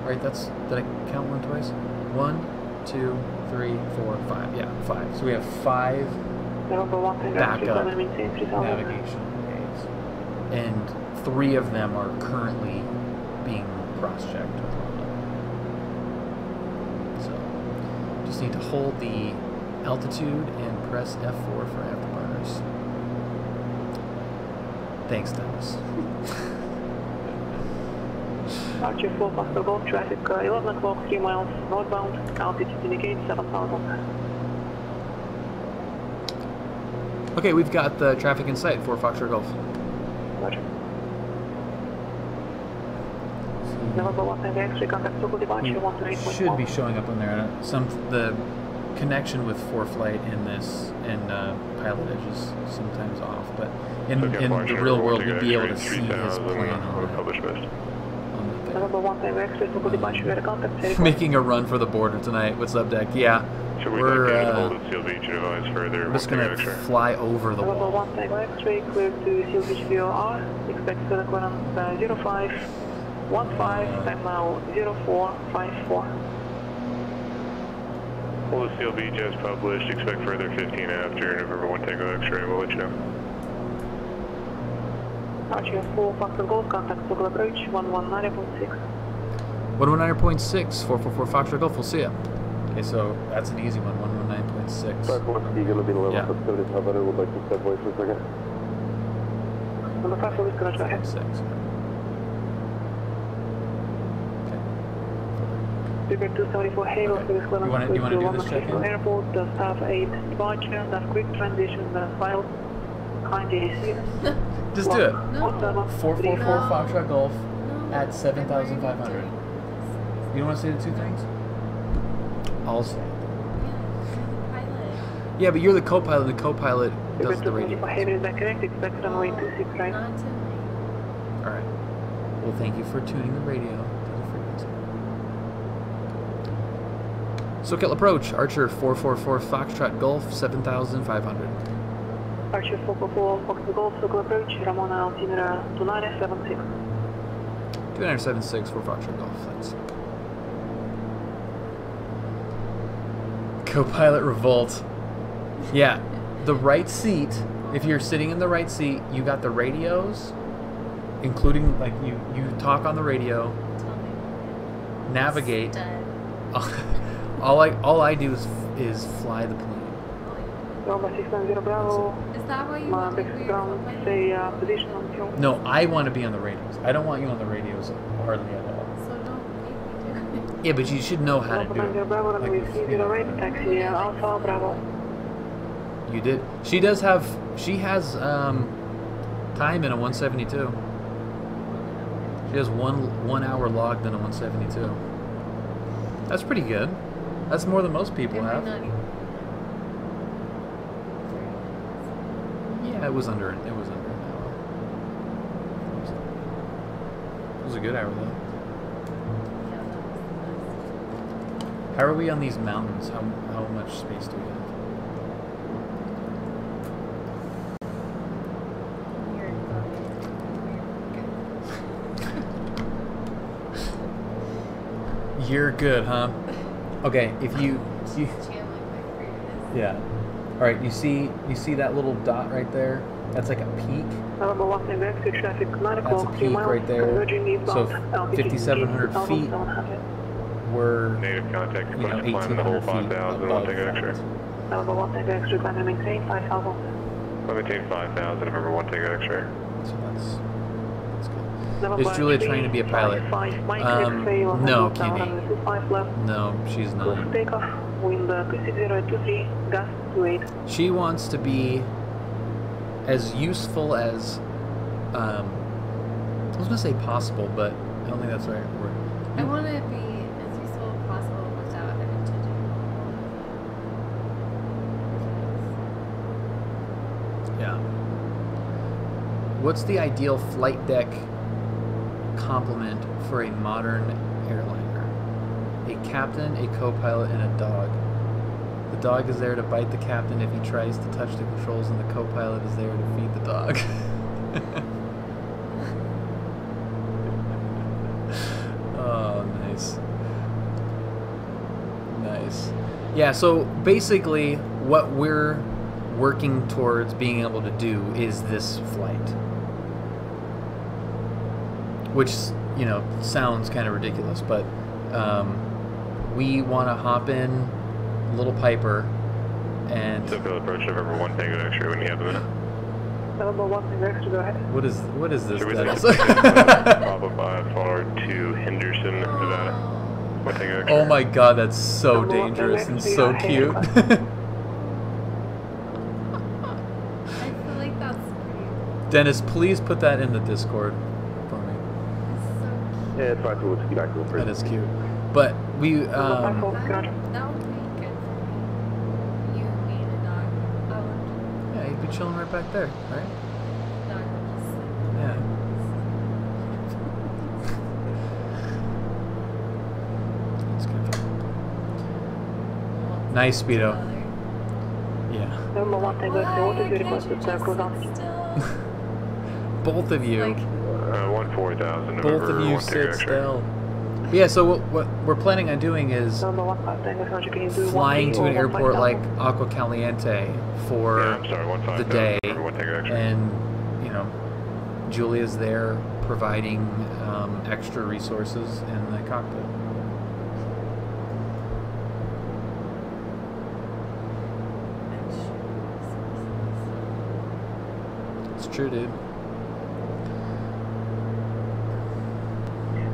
Right, did I count one twice? 1, 2, 3, 4, 5. Yeah, 5. So we have 5 backup navigation aids. And 3 of them are currently being cross-checked. So just need to hold the altitude and press F4 for afterburners. Thanks, Dennis. Archer 4 Pastor Golf, traffic 11 o'clock, 3 miles northbound, altitude indicates 7,000. Okay, we've got the traffic in sight for Foxtrot Golf. Roger. November 1 Tango X-ray, contact local departure 128.1. Should be showing up on there. The connection with ForeFlight in this and Pilot Edge is sometimes off, but in the real world we'd be able to see his plan on November 1 Tango X-ray, local departure, contact. Making a run for the border tonight. What's up, Deck? Yeah, I'm just gonna fly over the Level wall. 1 Tango X-ray, clear to Seal Beach VOR. Expect flight clearance 0515, time now 0454. Well, the Seal Beach as published, expect further 15 after November 1 Tango X-ray, we'll let you know. Archer, full Foxtrot Golf, contact local approach 119.6. 119.6, 444 Foxtrot Golf, we'll see ya. Okay, so that's an easy one, 119.6. You're going to be level Yeah. 7500, would like to step away for a second. Number 5, please, go ahead. 6. Figure 274 Halo, Okay. service clearance You wanna do this check-in? Airport, does have 8 departure, does quick transition, does file, kindly see. Just do it. No. 444 No. Foxtrot Golf No, at 7,500. I'm You don't want to say the two things? I'll say it. Yeah, but you're the co-pilot. The co-pilot Figure does the radio. 274 Halo, is that correct? Expect runway 26 right. Not to me. All right. Well, thank you for tuning the radio to the frequency. SoCal approach. Archer 444 Foxtrot Golf 7,500. Archer 444 Foxtrot Golf, local approach, Ramona altimeter 2976. 2976 for Foxtrot Golf. Thanks. Co-pilot revolt. Yeah, the right seat. If you're sitting in the right seat, you got the radios, including like you talk on the radio, Tell me. navigate. Dead. All I do is fly the plane. Number 690 Bravo, Is that why you want to basic ground, stay position until. No, I want to be on the radios. I don't want you on the radios hardly at all. So don't make me do it. Yeah, but you should know how to Number do 90 it. Bravo, Like, runway if you 30 know right, how to- taxi Alpha Bravo. You did. She has time in a 172. She has one hour logged in a 172. That's pretty good. That's more than most people Am I have. not even- Yeah, it was under an hour. It was a good hour though. Yeah, that was the best. How are we on these mountains? How much space do we have? Weird, but You're good, huh? Okay, if you see, channeling my previous. yeah. All right, you see that little dot right there? That's like a peak. Number 1 Tango X-ray, traffic 9 That's a o'clock, 3 peak miles, right there. converging eastbound, So altitude 5,700 feet. 8,700. We're Native contact, you know, request climb the whole 1,800 feet 5,000, above 1 Tango X-ray. that. Number 1 Tango X-ray, climb and maintain 5,000. I'll maintain 5,000, November 1 Tango X-ray. So that's good. Number Is Julia 53, trying to be a pilot? 55, Mike No, X-ray, 100 Kiwi. runway 25 left. No, she's Close to not. takeoff, wind 260 gas 28. She wants to be as useful as, I was gonna say possible, but I don't think that's the right word. I want to be as useful as possible without having to do Yeah. What's the ideal flight deck complement for a modern airliner? A captain, a co-pilot, and a dog. The dog is there to bite the captain if he tries to touch the controls, and the co-pilot is there to feed the dog. Oh, nice. Nice. Yeah, so basically what we're working towards being able to do is this flight. Which, you know, sounds kind of ridiculous, but we want to hop in Little Piper and... SoCal approach November 1 Tango X-ray when you have a minute. Number 1 Tango X-ray, go ahead. What is this, Should we Dennis? Bravo 5 forward to Henderson, Nevada. 1 Tango X-ray. Oh my god, that's so Number 1 dangerous and Tango so X-ray, cute. I feel like that's pretty. Dennis, please put that in the Discord for me. It's so cute. Yeah, it's fine to ski back to the That is cute. But we, Number 5 That, Roger. that would be good for me. You being a dog. I would. yeah, you'd be chilling right back there, right? Dog would just sleep. Yeah. That's good. Nice, Speedo. Yeah. Number 1 Tango X-ray, what is your request to cruise altitude? Both of you. 14,000. Both of you sit still. Yeah, so what we're planning on doing is Number 1 Tango X-ray, can you do flying to an 1 airport like Agua Caliente for the day, and you know, Julia's there providing extra resources in the cockpit. It's true, dude.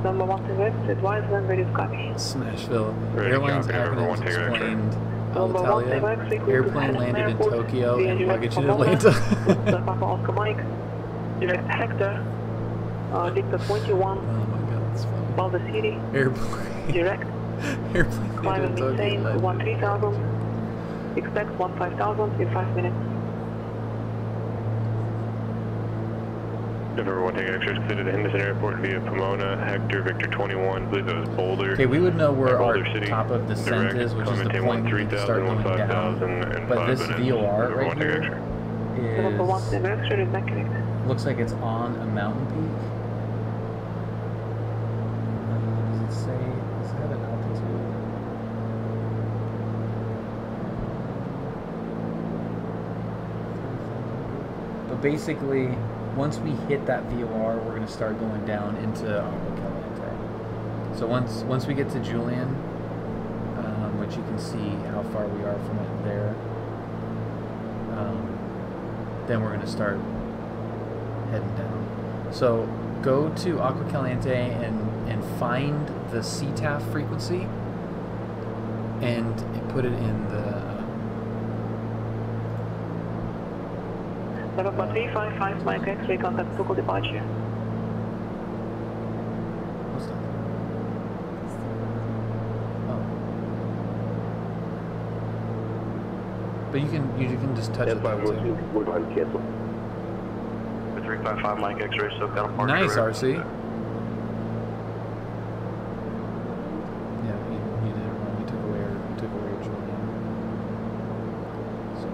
Number 1 Tango X-ray, advise when ready to copy. Smashville. Airlines acronyms explained. Alitalia. Airplane landed in Tokyo and luggage in Atlanta. Oscar Mike. Direct Hector. Victor 21. Oh my god, that's funny. Boulder City. Airplane. Direct. Airplane landed in Tokyo. Maintain 13,000. Expect 15,000 in 5 minutes. Number 1 Tango X-ray is cleared at Henderson Airport via Pomona, Hector, Victor 21, I believe that was Boulder. Okay, we would know where our Boulder City, top of descent is, which is the Clemente point we need to start going down. But this VOR right here Number 1 Tango X-ray is not correct. looks like it's on a mountain peak. Does it say, does it have an altitude? But basically, once we hit that VOR, we're going to start going down into Agua Caliente. So once we get to Julian, which you can see how far we are from it there, then we're going to start heading down. So go to Agua Caliente and find the CTAF frequency and put it in the Number 355 Mike X-ray, contact Newport Departure. What's that? Oh. But you can just touch it. We're going to cancel. 355 Mike X-ray, so got a park. Nice, RC. Yeah, you did it wrong. You took away Julian. So,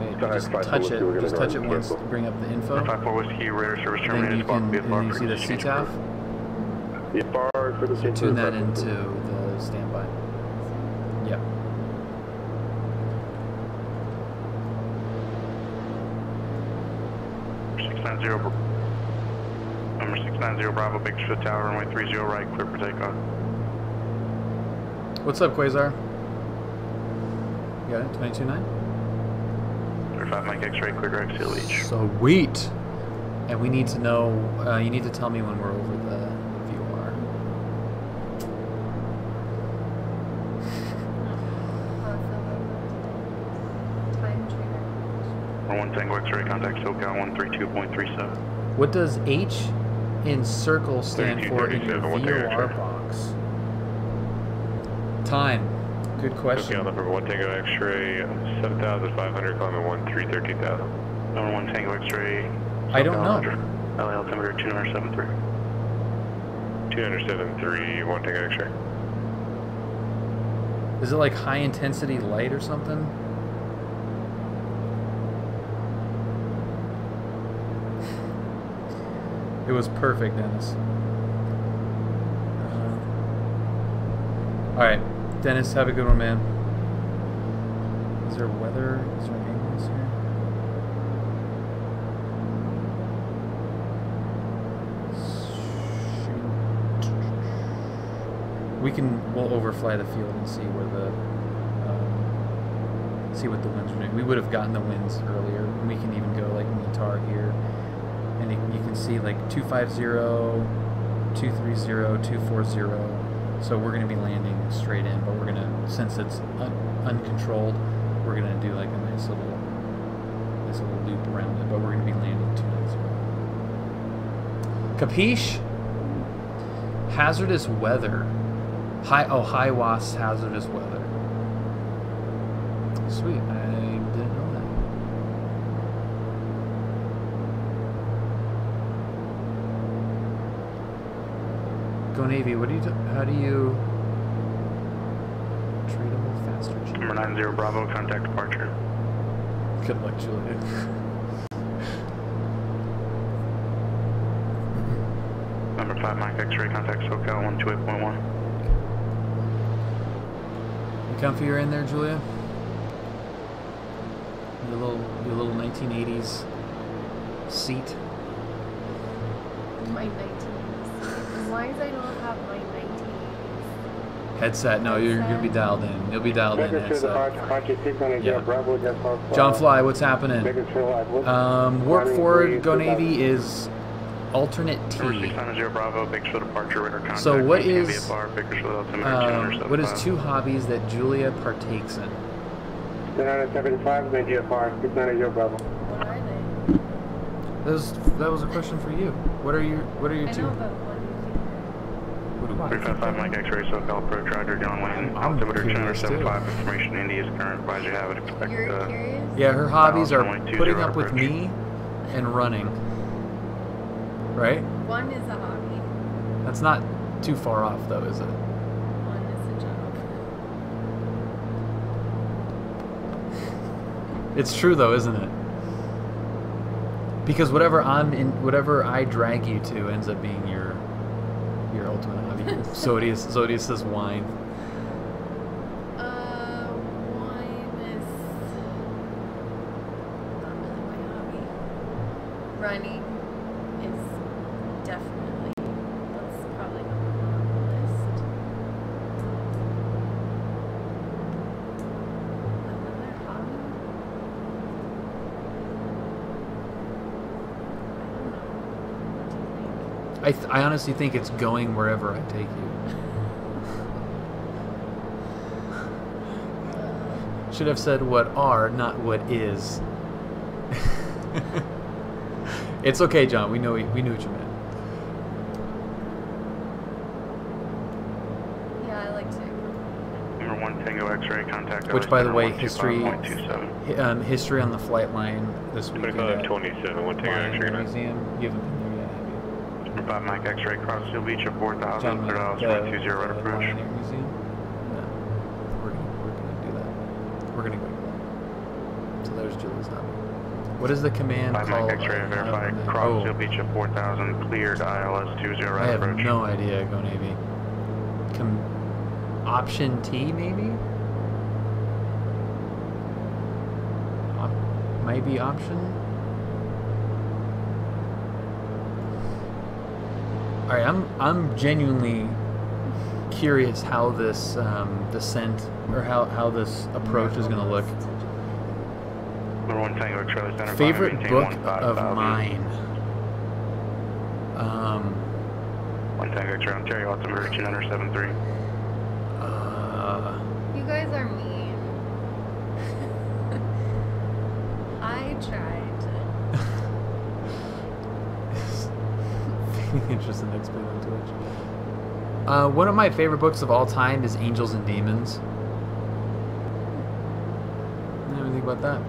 okay, just touch it once to bring up the info. 54 Whiskey, radar service Then terminated. you see the CTAF. Tune that into the standby. Yep. Number 690 Bravo, Big Foot Tower, runway 30 right, clear for takeoff. What's up, Quasar? You got it? 22.9? 35 Mike X-ray, clear direct seal each. Sweet. And we need to know, you need to tell me when we're over the VOR. Time trigger. 1 Tango X-ray, contact SoCal 132.37. What does H in circle stand for in your VOR box? Time. Good question. Okay, number 1 Tango X-ray, 7,500, climbing 13,000. Number 1 Tango X-ray. I don't know. LA altimeter 273. 273, 1 Tango X-ray. Is it like high intensity light or something? It was perfect, Dennis. Alright, Dennis, have a good one, man. Is there weather? Is there ambulance here? We'll overfly the field and see where the see what the winds are doing. We would have gotten the winds earlier, and we can even go like METAR here, and you can see like 250, 230, 240. So we're going to be landing straight in, but we're going to, since it's uncontrolled, we're going to do like a nice little loop around it, but we're going to be landing 290. Capiche? Hazardous weather. High WAS hazardous weather. Sweet, I didn't know that. Go Navy. How do you 090 Bravo, contact departure. Good luck, Julia. Number 5 Mike X-ray, contact SoCal 128.1. You comfier in there, Julia? Your little 1980s seat. My 19s. As long as I don't have my 19s. Headset. No, you're gonna be dialed in. You'll be dialed in. Headset. Yeah. John Fly, what's happening? Warp forward, Go Navy is alternate T. So what is two hobbies that Julia partakes in? 975, GFR, 690 Bravo. What are they? That was a question for you. What are your two? I know, but what 355 Mike X-ray, SoCal approach, Roger, John Wayne. Altimeter 275, information Indy is current. Advise you have it. Expect. You're curious? Yeah, her hobbies are putting up with me and running. Right? One is a hobby. That's not too far off, though, is it? One is a job. It's true, though, isn't it? Because whatever I drag you to ends up being your ultimate hobby. Zodius says wine. Wine is not really my hobby. Running is definitely, that's probably number one on the list. Another hobby? I don't know. What do you think? I honestly think it's going wherever I take you. Should have said what are, not what is. It's okay, John. We knew what you meant. Yeah, I like to. Number 1 Tango X-ray, contact. Which, by the way, history on the flight line this weekend. 2527, 1 Tango X-ray. Museum. You haven't been there yet, have you? Number 5 Mike X-ray, cross Seal Beach at 4,000, clear out 20 right approach. Museum? No. We're gonna do that. We're gonna go to that. So there's Julie's hobby. What is the command 5 called? Mike X-ray, verify cross Seal Beach at 4,000, cleared ILS 20 right I have approach. no idea, Go Navy. Option T, maybe? Maybe option? Alright, I'm genuinely curious how this descent, or how this approach is going to look. Number 1 Tango X-ray, center. Favorite book of mine? 1 Tango X-ray, Ontario, altimeter 273. You guys are mean. I tried to. Interesting to explain on Twitch. One of my favorite books of all time is Angels and Demons. What do you think about that?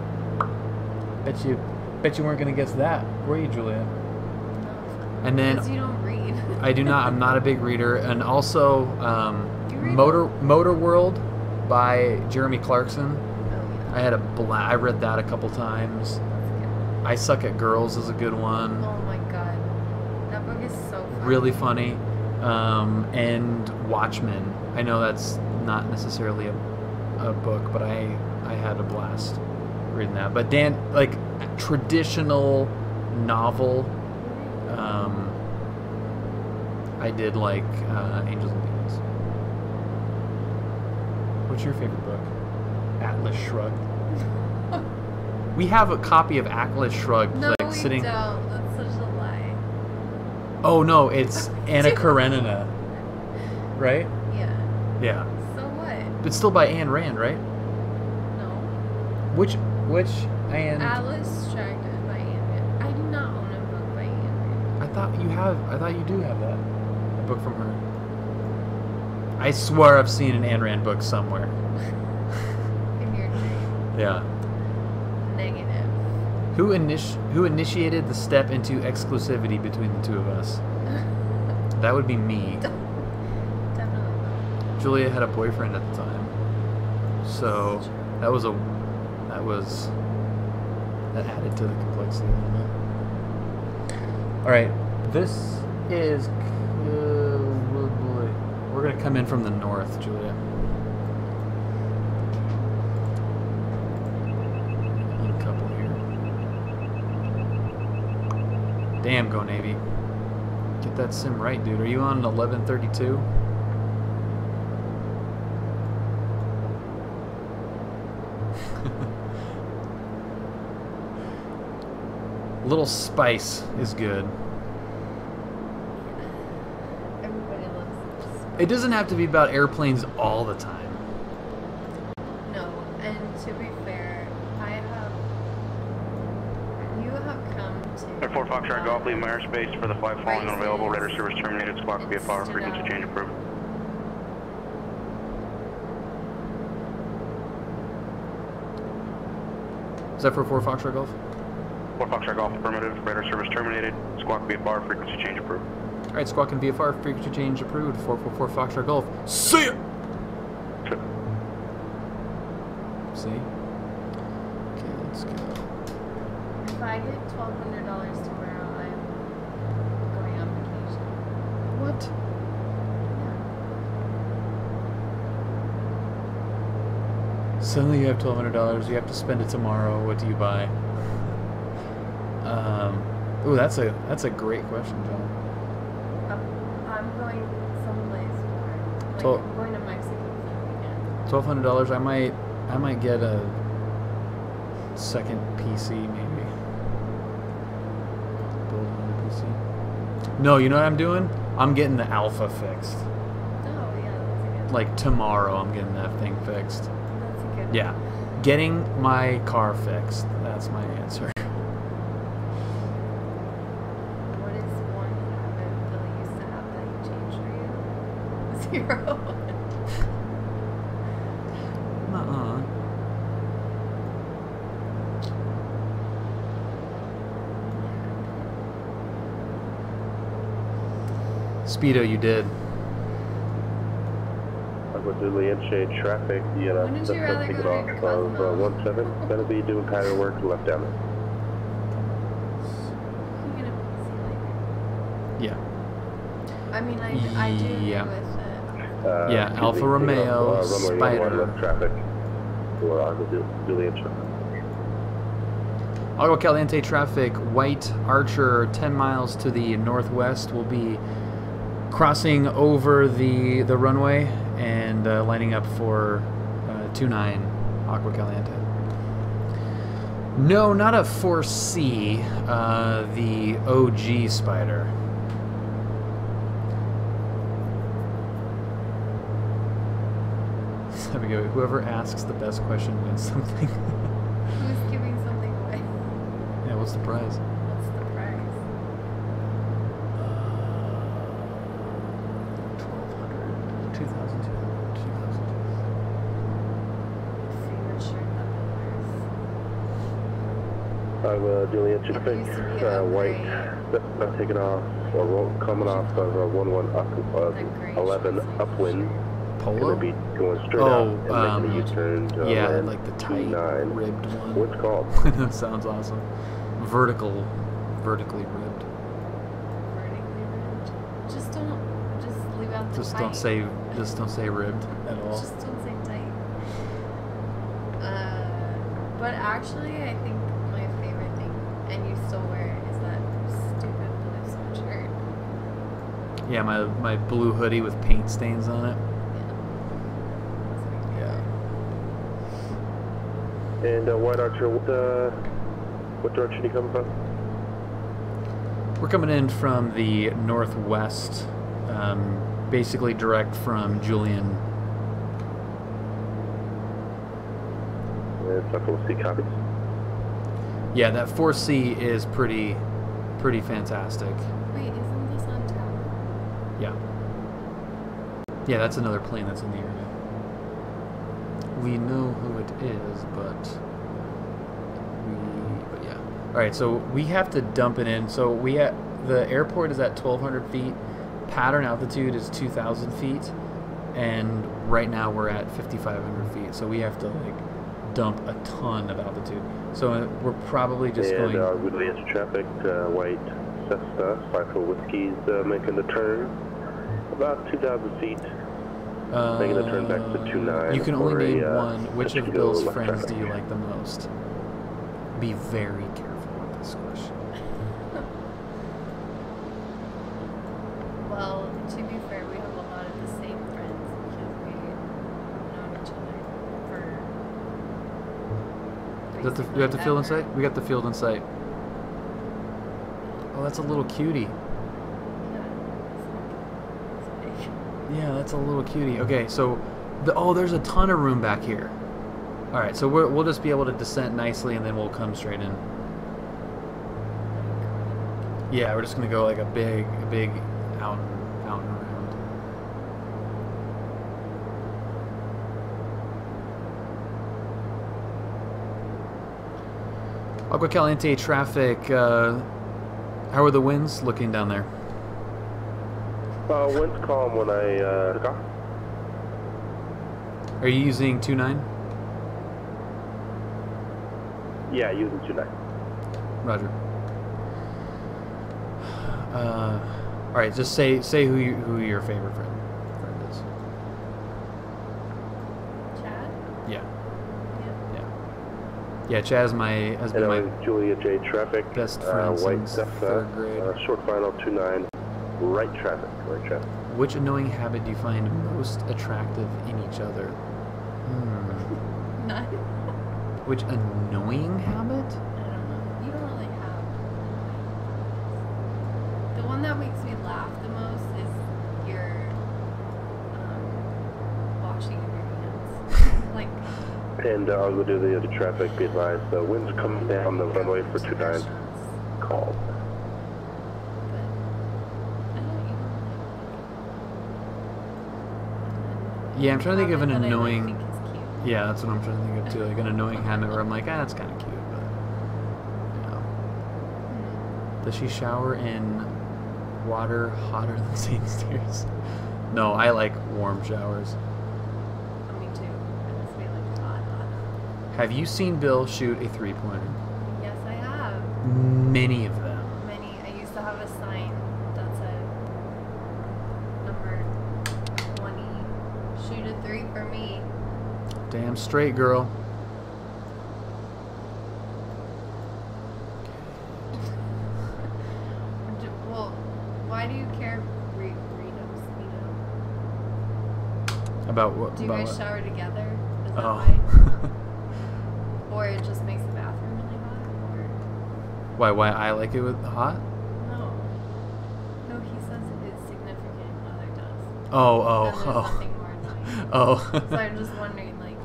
Bet you weren't gonna guess that, were you, Julia? No. And then Because you don't read. I do not. I'm not a big reader. And also, Motor World by Jeremy Clarkson. Oh, yeah. I had I read that a couple times. That's good. I Suck at Girls is a good one. Oh my god. That book is so funny. Really funny. And Watchmen. I know that's not necessarily a book, but I had a blast reading that. But like traditional novel, I did like Angels and Demons. What's your favorite book? Atlas Shrugged. We have a copy of Atlas Shrugged, No, like we sitting. don't. That's such a lie. Oh no, it's Anna Karenina, right? Yeah. Yeah. So what? It's still by Ayn Rand, right? No. Which Ayn? Atlas Shrugged by Ayn Rand. I do not own a book by Ayn Rand. I thought you do have that. A book from her. I swear I've seen an Ayn Rand book somewhere. In your dream. Yeah. Negative. Who initiated the step into exclusivity between the two of us? That would be me. Definitely not. Julia had a boyfriend at the time. So That's true. That added to the complexity a little bit. All right, this is. We're gonna come in from the north, Julia. Uncouple here. Damn, go Navy. Get that sim right, dude. Are you on 1132? Little spice is good. Everybody loves spice. It doesn't have to be about airplanes all the time. No, and to be fair, you have come to... Air 4 Foxtrot Golf, leave my airspace for the flight following unavailable. Radar service terminated. Squawk VFR, frequency change approved. Is that for 4 Foxtrot Golf? 4 Foxtrot Golf, affirmative. Radar service terminated. Squawk VFR, frequency change approved. All right, Squawk and VFR, frequency change approved. 444 Foxtrot Golf. See ya! See? Okay, let's go. If I get $1,200 tomorrow, I'm going on vacation. What? Yeah. Suddenly you have $1,200. You have to spend it tomorrow. What do you buy? Ooh, that's a great question, John. I'm going someplace for I'm going to Mexico for the weekend. $1,200. I might get a second PC maybe. Build another PC. No, you know what I'm doing? I'm getting the Alpha fixed. Oh yeah, that's a good. Like tomorrow, I'm getting that thing fixed. That's a good. Yeah, getting my car fixed. That's my answer. What is one habit Billy used to have that you changed for you? 0. Speedo, you did. Agua Caliente traffic. You know, Wouldn't you rather take it go off to your of 17. Gonna be doing tire work left down there. You're gonna see later. Yeah. I mean, I do agree with it. Yeah, Alfa Romeo, Spider. Left traffic for Agua Caliente. Agua Caliente traffic, White Archer, 10 miles to the northwest, will be crossing over the runway and lining up for 29 Agua Caliente. No, not a 4C, the OG Spider. Whoever asks the best question wins something. Who's giving something away? Yeah, what's the prize? What's the prize? 1,200, 2,200, 2,000. Favorite shirt that Agua Caliente traffic, White, not taking off, or coming off of 11 upwind. Polo? Gonna be going straight out and making a U-turn to yeah, land like the tight 29. ribbed one. What's it called? That sounds awesome. Vertically ribbed. Vertically ribbed. Just leave out the Just tight. don't say ribbed at all. Just don't say tight. But actually, I think my favorite thing, and you still wear it, is that stupid blue sweatshirt. Yeah, my blue hoodie with paint stains on it. And White Archer, what direction are you coming from? We're coming in from the northwest, basically direct from Julian. It's not going to see copies. Yeah, that 4C is pretty fantastic. Wait, isn't this on tower? Yeah. Yeah, that's another plane that's in the area. We know who it is, but yeah. All right, so we have to dump it in. So the airport is at 1,200 feet. Pattern altitude is 2,000 feet, and right now we're at 5,500 feet. So we have to like dump a ton of altitude. So we're probably just going... And with the traffic, white Cessna, 5-4 Whiskey's making the turn. About 2,000 feet. Making the turn back to 29. You can only name one. Which of Bill's friends do you like the most? Be very careful with this question. Well, to be fair, we have a lot of the same friends because we've known each other for... We got the field in sight? We got the field in sight. Oh, that's a little cutie. Yeah, that's a little cutie. Okay, so... there's a ton of room back here. Alright, so we'll just be able to descent nicely and then we'll come straight in. Yeah, we're just going to go like a big out and around. Agua Caliente traffic, how are the winds looking down there? Wind's calm when I took off. Are you using 2.9? Yeah, using 2.9. Roger. All right, just say who your favorite friend is. Chad? Yeah. Yeah, Chad has been my Julia J. Traffic. Best friend since third grade. Short final 2.9. Right traffic. Which annoying habit do you find most attractive in each other? None. Which annoying habit? I don't know. You don't really have. The one that makes me laugh the most is your washing of your hands. Like. And I'll go do the traffic. Be advised, the wind's coming down the runway for 2.9. Call. Yeah, I'm trying to think of an annoying... Yeah, that's what I'm trying to think of too. Like an annoying habit where I'm like, that's kind of cute, but... You know. Does she shower in water hotter than St. Stairs? No, I like warm showers. Me too. It must be like hot. Have you seen Bill shoot a 3-pointer? Yes, I have. Many of them. Many. I used to have a sign that said number 20. Shoot a 3 for me. Damn straight, girl. Well, why do you care, Rito? About what? Do you guys shower together? Is that why? Or it just makes the bathroom really hot? Or... Why I like it with hot? No, he says his significant other does. Oh. Nothing more annoying. Oh. So I'm just wondering, like,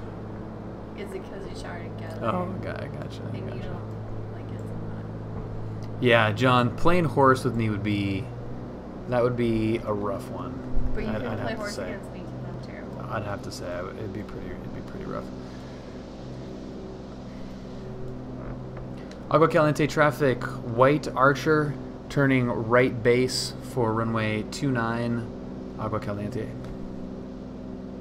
is it because you shower together? Oh, I gotcha. And you don't like it so much? Yeah, John, playing horse with me would be a rough one. But you can play horse against me because I'm terrible. I'd have to say it'd be pretty rough. Agua Caliente traffic, White Archer, turning right base for runway 29, Agua Caliente.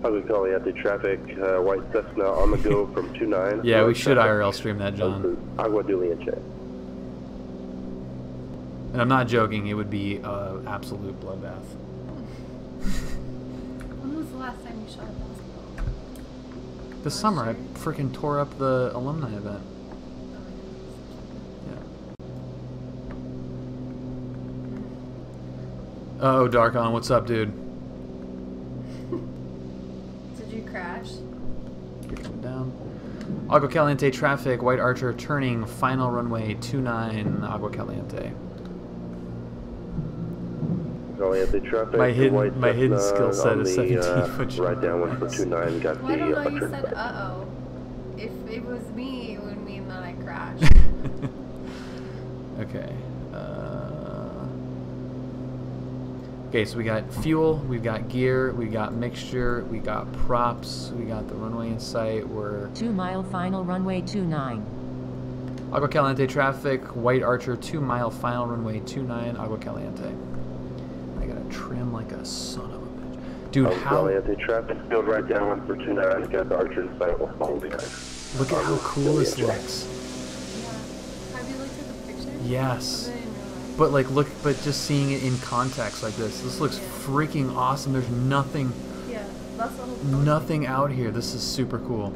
Agua Caliente traffic, White Cessna on the go from 29. Yeah, we should IRL stream that, John. Agua Caliente. And I'm not joking, it would be an absolute bloodbath. When was the last time you shot a basketball? This summer, I freaking tore up the alumni event. Oh, Darkon, what's up, dude? Did you crash? You're coming down. Agua Caliente traffic, White Archer turning final runway 29, Agua Caliente. Caliente traffic. My hidden skill set is 17-foot. Right down one for 29. Got well, I don't know. You said uh-oh. If it was me, it would mean that I crashed. Okay. Okay, so we got fuel, we've got gear, we got mixture, we got props, we got the runway in sight. We're 2-mile final runway 29. Agua Caliente traffic, White Archer 2-mile final runway 29, Agua Caliente. I gotta trim like a son of a bitch, dude. Agua Caliente traffic, field right down one for 29. Got the Archer in sight. We'll follow the guys. Look at how cool this looks. Yeah. Have you looked at the picture? Yes. But like, but just seeing it in context like this looks freaking awesome. There's nothing. Yeah, that's the whole point. Nothing out here. This is super cool.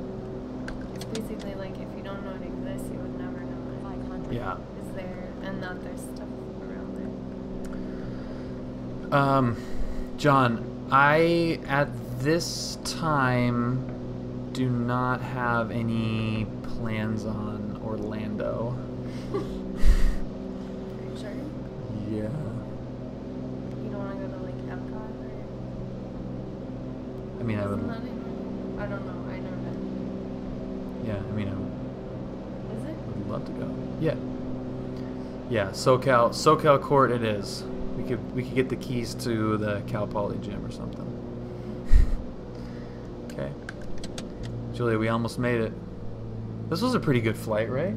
It's basically like if you don't know it exists, you would never know it. Yeah. Is there and that there's stuff around there. John, I at this time do not have any plans on Orlando. Are you sure? Yeah. You don't want to go to like Epcot or? I mean, I would. I don't know. I never been. Yeah, I mean, I Is it? would love to go. Yeah. Yeah, SoCal Court it is. We could get the keys to the Cal Poly gym or something. Okay. Julia, we almost made it. This was a pretty good flight, right?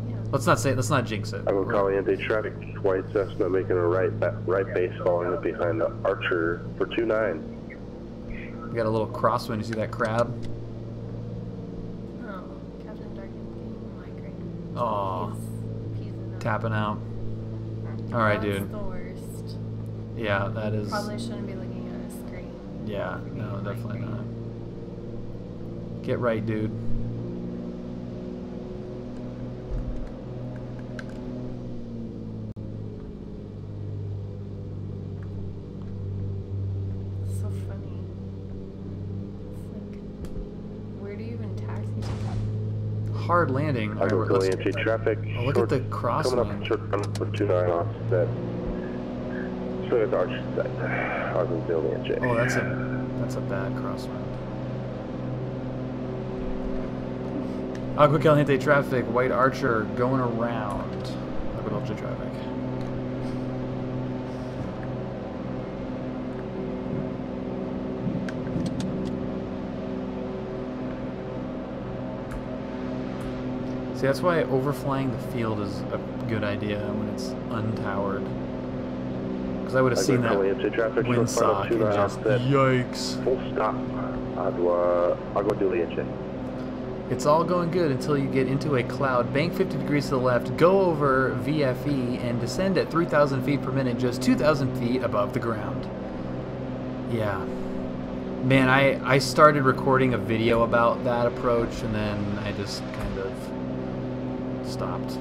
Yeah. Let's not jinx it. Agua Caliente traffic, white Cessna making a right base following up behind the Archer for 29. We got a little crosswind. You see that crab? Oh, Captain Darkin getting migraine. Aw. He's Tapping out. All right, dude. That's the worst. Yeah, that is. Probably shouldn't be looking at a screen. Yeah, no, definitely not. Get right, dude. It's so funny. It's like, where do you even taxi to? Hard landing. All right, Agua Caliente traffic. Oh, look at the crosswind. Coming up short run for 29 offset. So it's Archer side. Agua Caliente. Oh, that's a bad crosswind. Agua Caliente traffic, White Archer going around. Agua Dulce traffic. See, that's why overflying the field is a good idea when it's untowered. Because I would have seen that windsock and just, yikes. Full stop. Agua Dulce. It's all going good until you get into a cloud, bank 50 degrees to the left, go over VFE, and descend at 3,000 feet per minute, just 2,000 feet above the ground. Yeah. Man, I started recording a video about that approach, and then I just kind of stopped.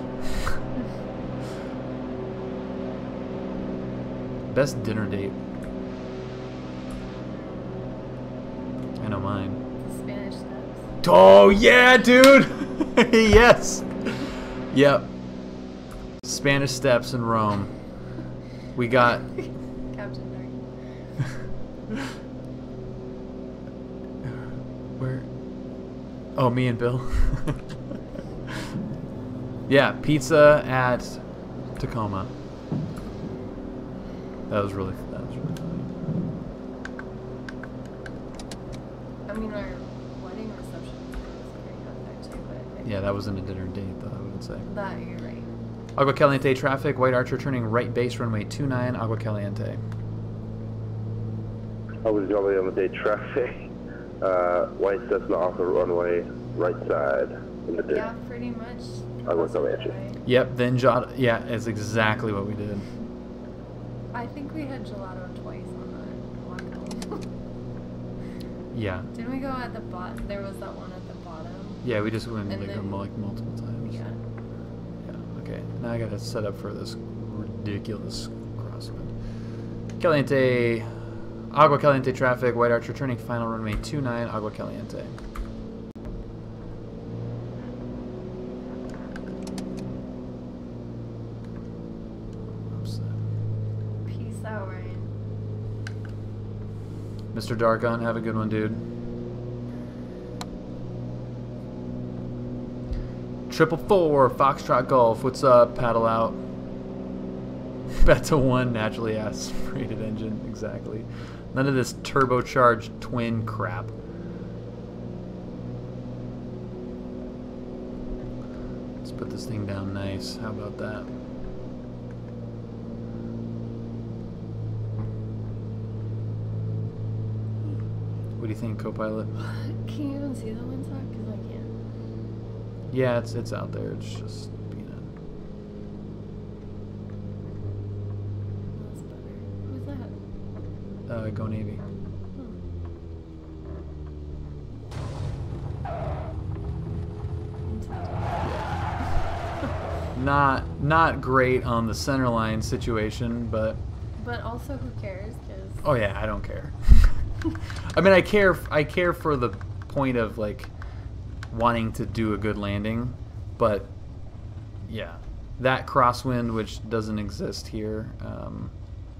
Best dinner date. I know mine. Spanish steps. Oh yeah, dude! Yes! Yep. Spanish Steps in Rome. We got... Captain Dark. Where? Oh, me and Bill. Yeah, pizza at Tacoma. That was really funny. I mean, our wedding reception was great out there too, but Yeah, that wasn't a dinner date, though, I wouldn't say. that you're right. Agua Caliente traffic, White Archer turning right base runway 29, Agua Caliente. Agua Caliente traffic. White Cessna off the runway, right side in the ditch. Yeah, pretty much. Agua Caliente. Yep, then yeah, it's exactly what we did. I think we had gelato twice on that walk home. Yeah. Didn't we go at the bottom? There was that one at the bottom. Yeah, we just went And like, then- multiple times. Yeah. Yeah, okay. Now I gotta set up for this ridiculous crosswind. Caliente, Agua Caliente traffic, White Archer turning final runway 29, Agua Caliente. Peace out, Ryan. Mr. Darkon, have a good one, dude. 444, Foxtrot Golf, what's up? Paddle out. Beta 1, naturally aspirated engine, exactly. None of this turbocharged twin crap. Let's put this thing down nice. How about that? What do you think, co-pilot? Can you even see the windsock? Because I can't. Yeah, it's out there. It's just being That's better. Who's that? Go Navy. Not great on the center line situation, but also, who cares? Oh yeah, I don't care. I mean, I care for the point of like wanting to do a good landing, but yeah, that crosswind, which doesn't exist here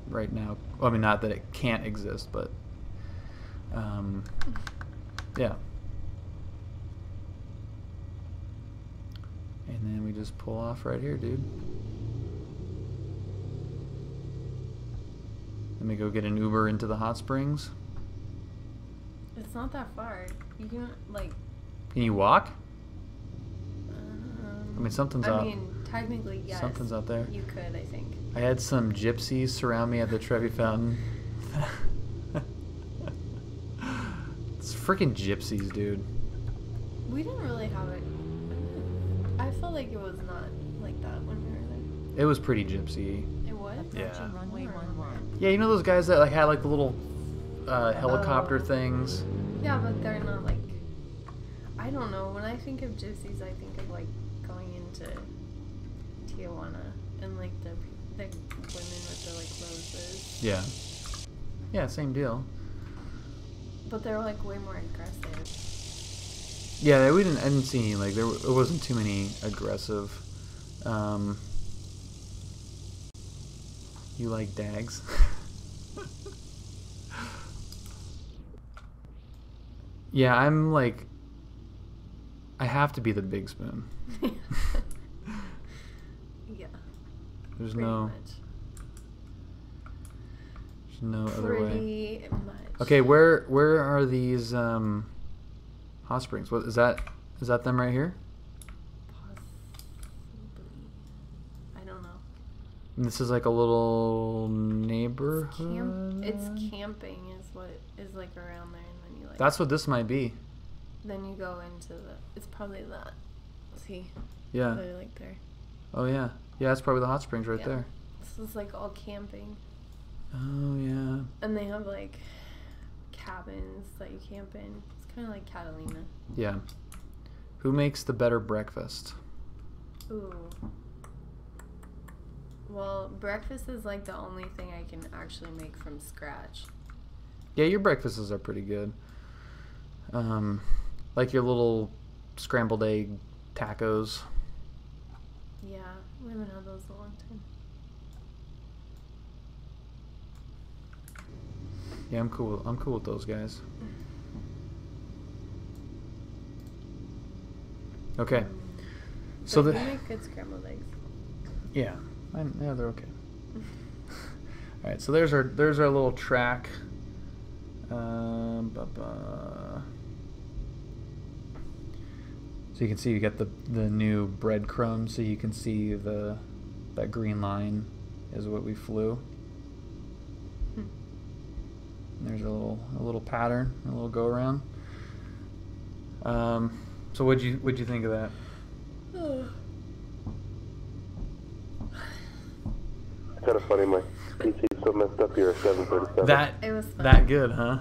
right now. Well, I mean, not that it can't exist, but yeah. And then we just pull off right here, dude. Let me go get an Uber into the hot springs. It's not that far. You can, like... Can you walk? I mean, something's out. I mean, technically, yes. Something's out there. You could, I think. I had some gypsies surround me at the Trevi Fountain. It's freaking gypsies, dude. We didn't really have it. I felt like it was not like that when we were there. It was pretty gypsy. It was? Yeah. Runway 11. Yeah, you know those guys that like had like the little helicopter things? Yeah, but they're not like... I don't know. When I think of gypsies, I think of like going into Tijuana and like the women with the like roses. Yeah. Yeah, same deal. But they're like way more aggressive. Yeah, I didn't see any, like, it wasn't too many aggressive. You like dags? Yeah, I'm like, I have to be the big spoon. Yeah. There's no other way. Pretty much. Okay, where are these hot springs? What is that? Is that them right here? Possibly. I don't know. And this is like a little neighborhood. It's camping is what is like around there, and then you like. That's what this might be. Then you go into the. It's probably that. See. Yeah. They're like there. Oh yeah, yeah. That's probably the hot springs right there. This is like all camping. Oh yeah. And they have like cabins that you camp in. It's kind of like Catalina. Yeah. Who makes the better breakfast? Ooh. Well, breakfast is like the only thing I can actually make from scratch. Yeah, your breakfasts are pretty good. Like your little scrambled egg tacos. Yeah, we haven't had those in a long time. Yeah, I'm cool. I'm cool with those guys. Okay. So they the make good scrambled eggs. yeah, yeah, they're okay. All right, so there's our little track. So you can see you get the new breadcrumbs, so you can see that green line is what we flew. There's a little pattern, a little go around. So what'd you think of that? It's kind of funny, my PC's so messed up here at 7:37. That good, huh?